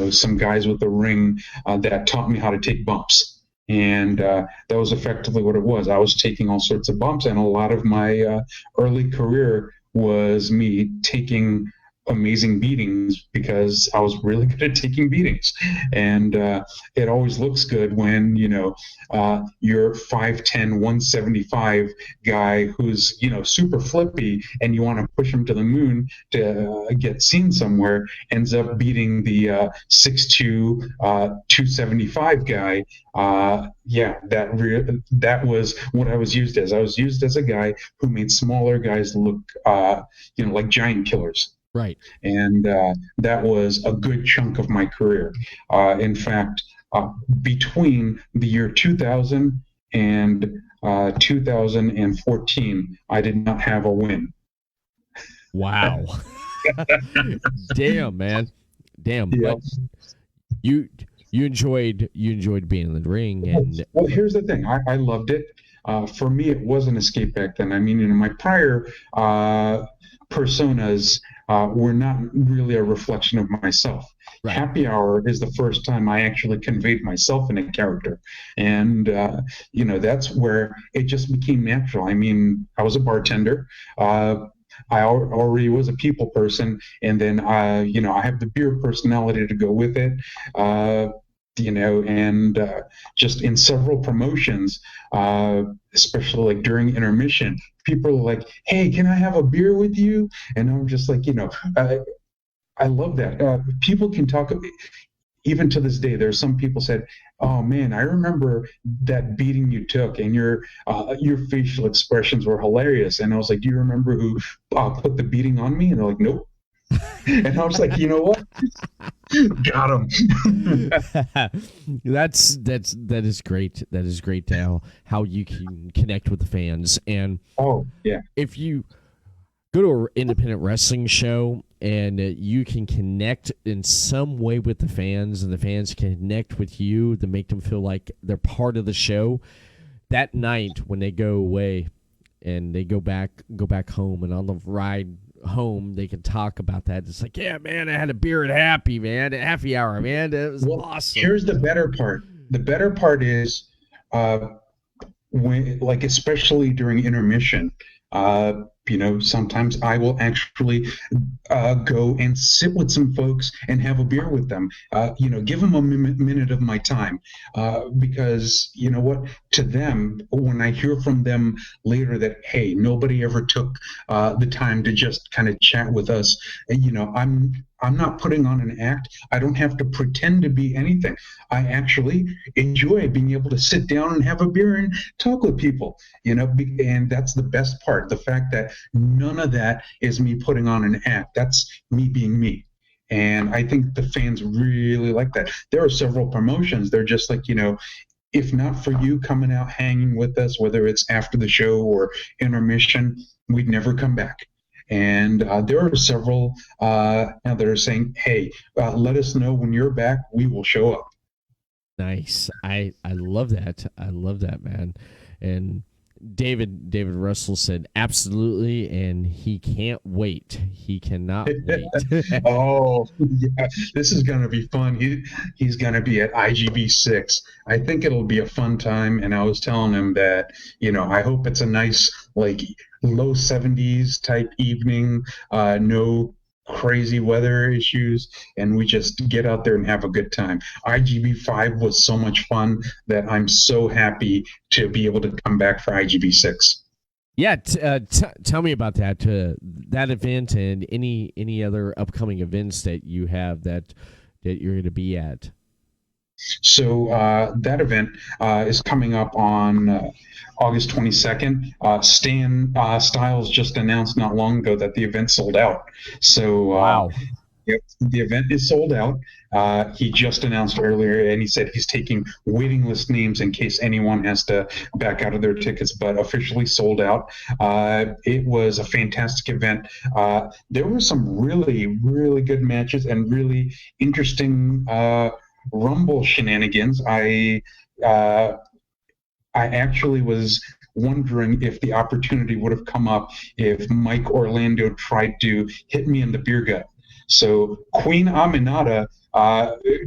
some guys with a ring that taught me how to take bumps. And that was effectively what it was. I was taking all sorts of bumps, and a lot of my early career was me taking amazing beatings because I was really good at taking beatings. And it always looks good when you're 5'10", 175 guy who's super flippy, and you want to push him to the moon to get seen somewhere, ends up beating the 6'2", 275 guy. That was what I was used as. I was used as a guy who made smaller guys look like giant killers.
Right.
And that was a good chunk of my career. In fact, between the year 2000 and 2014, I did not have a win.
Wow. Damn, man. Damn.
Yeah.
But you enjoyed being in the ring, and
well, here's the thing. I loved it. For me, it was an escape back then. I mean, my prior personas were not really a reflection of myself. Right. Happy Hour is the first time I actually conveyed myself in a character. And, that's where it just became natural. I mean, I was a bartender. I already was a people person. And then, I have the beer personality to go with it. Just in several promotions, especially like during intermission, people are like, hey, can I have a beer with you? And I'm just like, I love that. People can talk, even to this day, there's some people said, oh man, I remember that beating you took, and your facial expressions were hilarious. And I was like, do you remember who put the beating on me? And they're like, nope. And I was like, you know what? Got him.
That is great. That is great how you can connect with the fans. And if you go to an independent wrestling show and you can connect in some way with the fans, and the fans can connect with you to make them feel like they're part of the show, that night when they go away and they go back home, and on the ride home they can talk about that. It's like, yeah, man, I had a beer at Happy Hour, man. It was awesome.
Here's the better part. The better part is when, like, especially during intermission, sometimes I will actually go and sit with some folks and have a beer with them, give them a minute of my time, because you know what, to them, when I hear from them later that, hey, nobody ever took the time to just kind of chat with us, I'm not putting on an act. I don't have to pretend to be anything. I actually enjoy being able to sit down and have a beer and talk with people, and that's the best part. The fact that none of that is me putting on an act. That's me being me. And I think the fans really like that. There are several promotions. They're just like, if not for you coming out hanging with us, whether it's after the show or intermission, we'd never come back. And there are several that are saying, hey, let us know when you're back. We will show up.
Nice. I love that. I love that, man. And David Russell said absolutely, and he can't wait. He cannot wait.
Oh, yeah. This is going to be fun. He's going to be at IGB6. I think it'll be a fun time. And I was telling him that, I hope it's a nice, like, low 70s type evening, no crazy weather issues, and we just get out there and have a good time. IGB5 was so much fun that I'm so happy to be able to come back for IGB6.
Yeah, tell me about that event and any other upcoming events that you have that you're going to be at.
So that event is coming up on August 22nd. Stan Styles just announced not long ago that the event sold out. So
wow.
The event is sold out. He just announced earlier, and he said he's taking waiting list names in case anyone has to back out of their tickets, but officially sold out. It was a fantastic event. There were some really, really good matches and really interesting Rumble shenanigans. I actually was wondering if the opportunity would have come up if Mike Orlando tried to hit me in the beer gut. So Queen Aminata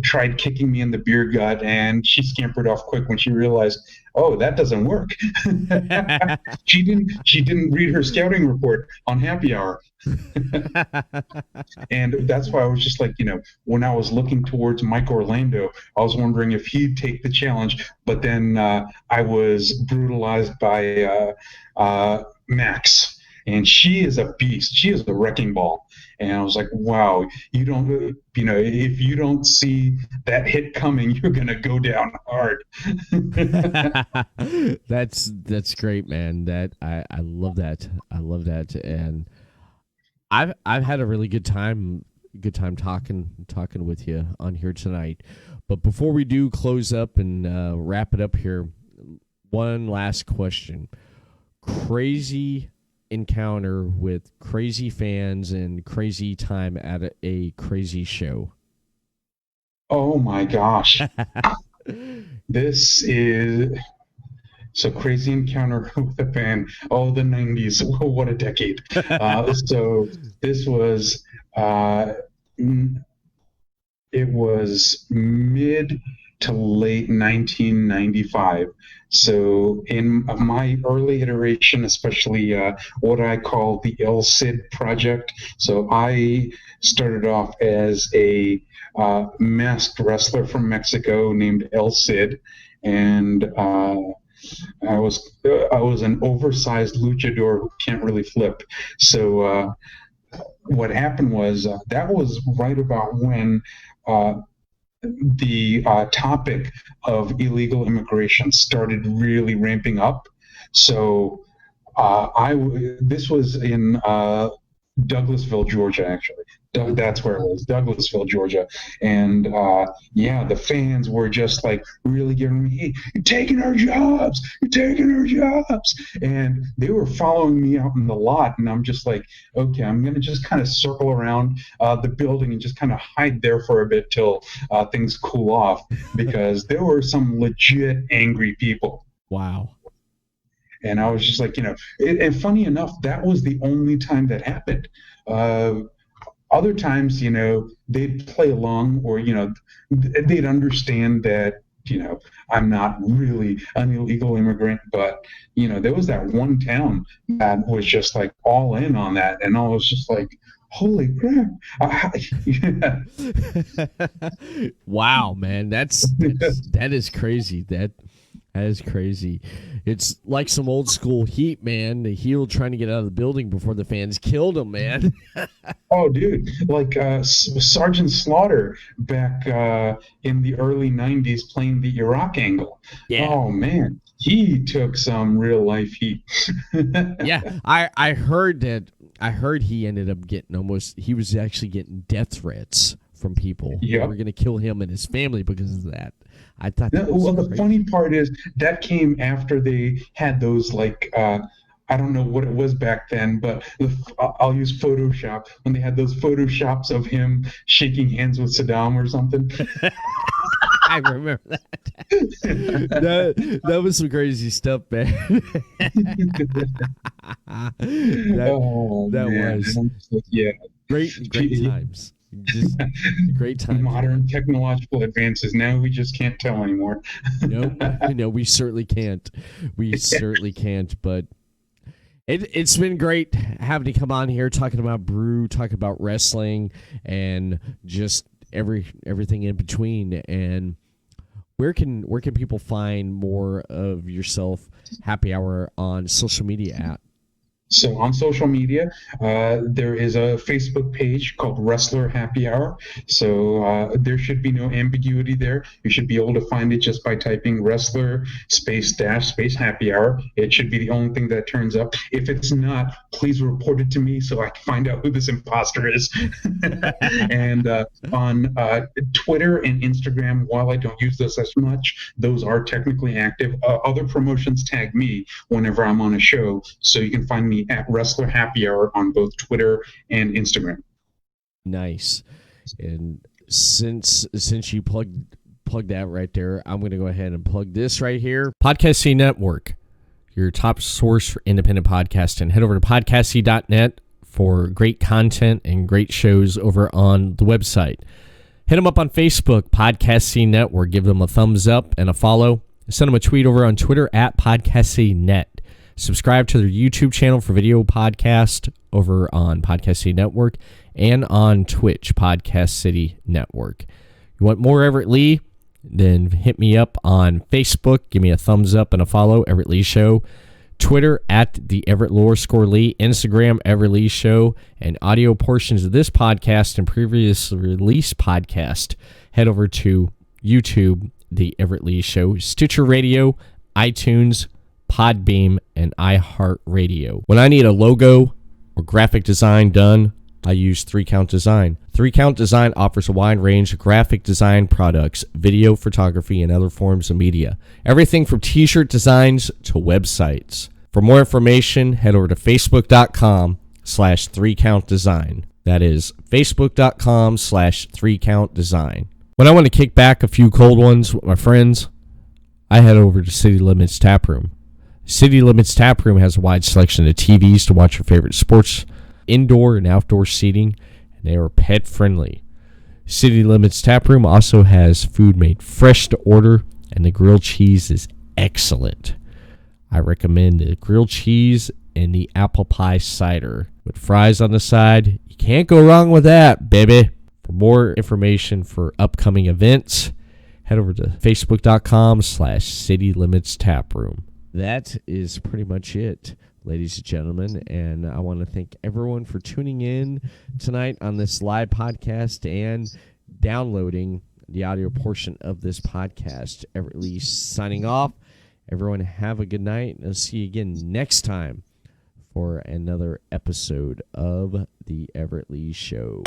tried kicking me in the beer gut, and she scampered off quick when she realized, oh, that doesn't work. She didn't read her scouting report on Happy Hour. And that's why I was just like, when I was looking towards Mike Orlando, I was wondering if he'd take the challenge. But then I was brutalized by Max, and she is a beast. She is a wrecking ball. And I was like, wow, if you don't see that hit coming, you're going to go down hard.
That's great, man. I love that. I love that. And I've had a really good time talking with you on here tonight. But before we do close up and wrap it up here, one last question. Crazy encounter with crazy fans and crazy time at a crazy show.
Oh my gosh. This is so crazy encounter with a fan. Oh, the 90s. What a decade. So this was it was mid to late 1995. So in my early iteration, especially what I call the El Cid project. So I started off as a masked wrestler from Mexico named El Cid, and I was an oversized luchador who can't really flip. So what happened was that was right about when the topic of illegal immigration started really ramping up. So this was in Douglasville, Georgia, actually. That's where it was, Douglasville, Georgia. And the fans were just like really giving me, hey, you're taking our jobs, and they were following me out in the lot, and I'm just like, okay, I'm gonna just kind of circle around the building and just kind of hide there for a bit till things cool off, because there were some legit angry people.
Wow.
And I was just like, and funny enough, that was the only time that happened. Other times, they'd play along, or, they'd understand that, I'm not really an illegal immigrant, but, there was that one town that was just like all in on that. And I was just like, holy crap.
Wow, man. That is crazy. That is crazy. It's like some old school Heat, man. The heel trying to get out of the building before the fans killed him, man.
Oh, dude. Like Sergeant Slaughter back in the early 90s playing the Iraq angle.
Yeah.
Oh, man. He took some real life heat.
Yeah. I heard he ended up getting he was actually getting death threats from people.
Yep.
We're going to kill him and his family because of that. I thought that
No,
was
well, the
crazy.
funny part is that came after they had those I don't know what it was back then, but I'll use Photoshop when they had those Photoshops of him shaking hands with Saddam or something.
I remember that. that was some crazy stuff, man. that
man.
was
Yeah.
great times. Just great times.
Modern technological advances. Now we just can't tell anymore.
No, we certainly can't. We certainly can't. But it's been great having to come on here talking about brew, talking about wrestling, and just everything in between. And where can people find more of yourself, Happy Hour, on social media at?
So on social media, there is a Facebook page called Wrestler Happy Hour. So there should be no ambiguity there. You should be able to find it just by typing wrestler space happy hour. It should be the only thing that turns up. If it's not, please report it to me so I can find out who this imposter is. And on Twitter and Instagram, while I don't use those as much, those are technically active. Other promotions tag me whenever I'm on a show, so you can find me at Wrestler Happy Hour on both Twitter and Instagram.
Nice. And since you plugged that right there, I'm going to go ahead and plug this right here. Podcasting Network, your top source for independent podcasting. Head over to podcasting.net for great content and great shows over on the website. Hit them up on Facebook, Podcasting Network. Give them a thumbs up and a follow. Send them a tweet over on Twitter at PodcastingNet. Subscribe to their YouTube channel for video podcast over on Podcasting Network and on Twitch, Podcast City Network. You want more Everett Lee? Then hit me up on Facebook. Give me a thumbs up and a follow, Everett Lee Show. Twitter at @TheEverettLeeShow. Instagram, Everett Lee Show. And audio portions of this podcast and previously released podcast, head over to YouTube, The Everett Lee Show, Stitcher Radio, iTunes, Podbean, and iHeartRadio. When I need a logo or graphic design done, I use 3 Count Design. 3 Count Design offers a wide range of graphic design products, video, photography, and other forms of media. Everything from t-shirt designs to websites. For more information, head over to facebook.com/3countdesign. That is facebook.com/3countdesign. When I want to kick back a few cold ones with my friends, I head over to City Limits Taproom. City Limits Taproom has a wide selection of TVs to watch your favorite sports, indoor and outdoor seating, and they are pet friendly. City Limits Taproom also has food made fresh to order, and the grilled cheese is excellent. I recommend the grilled cheese and the apple pie cider with fries on the side. You can't go wrong with that, baby. For more information for upcoming events, head over to facebook.com/City Limits Taproom. That is pretty much it, ladies and gentlemen, and I want to thank everyone for tuning in tonight on this live podcast and downloading the audio portion of this podcast. Everett Lee signing off. Everyone have a good night, and I'll see you again next time for another episode of The Everett Lee Show.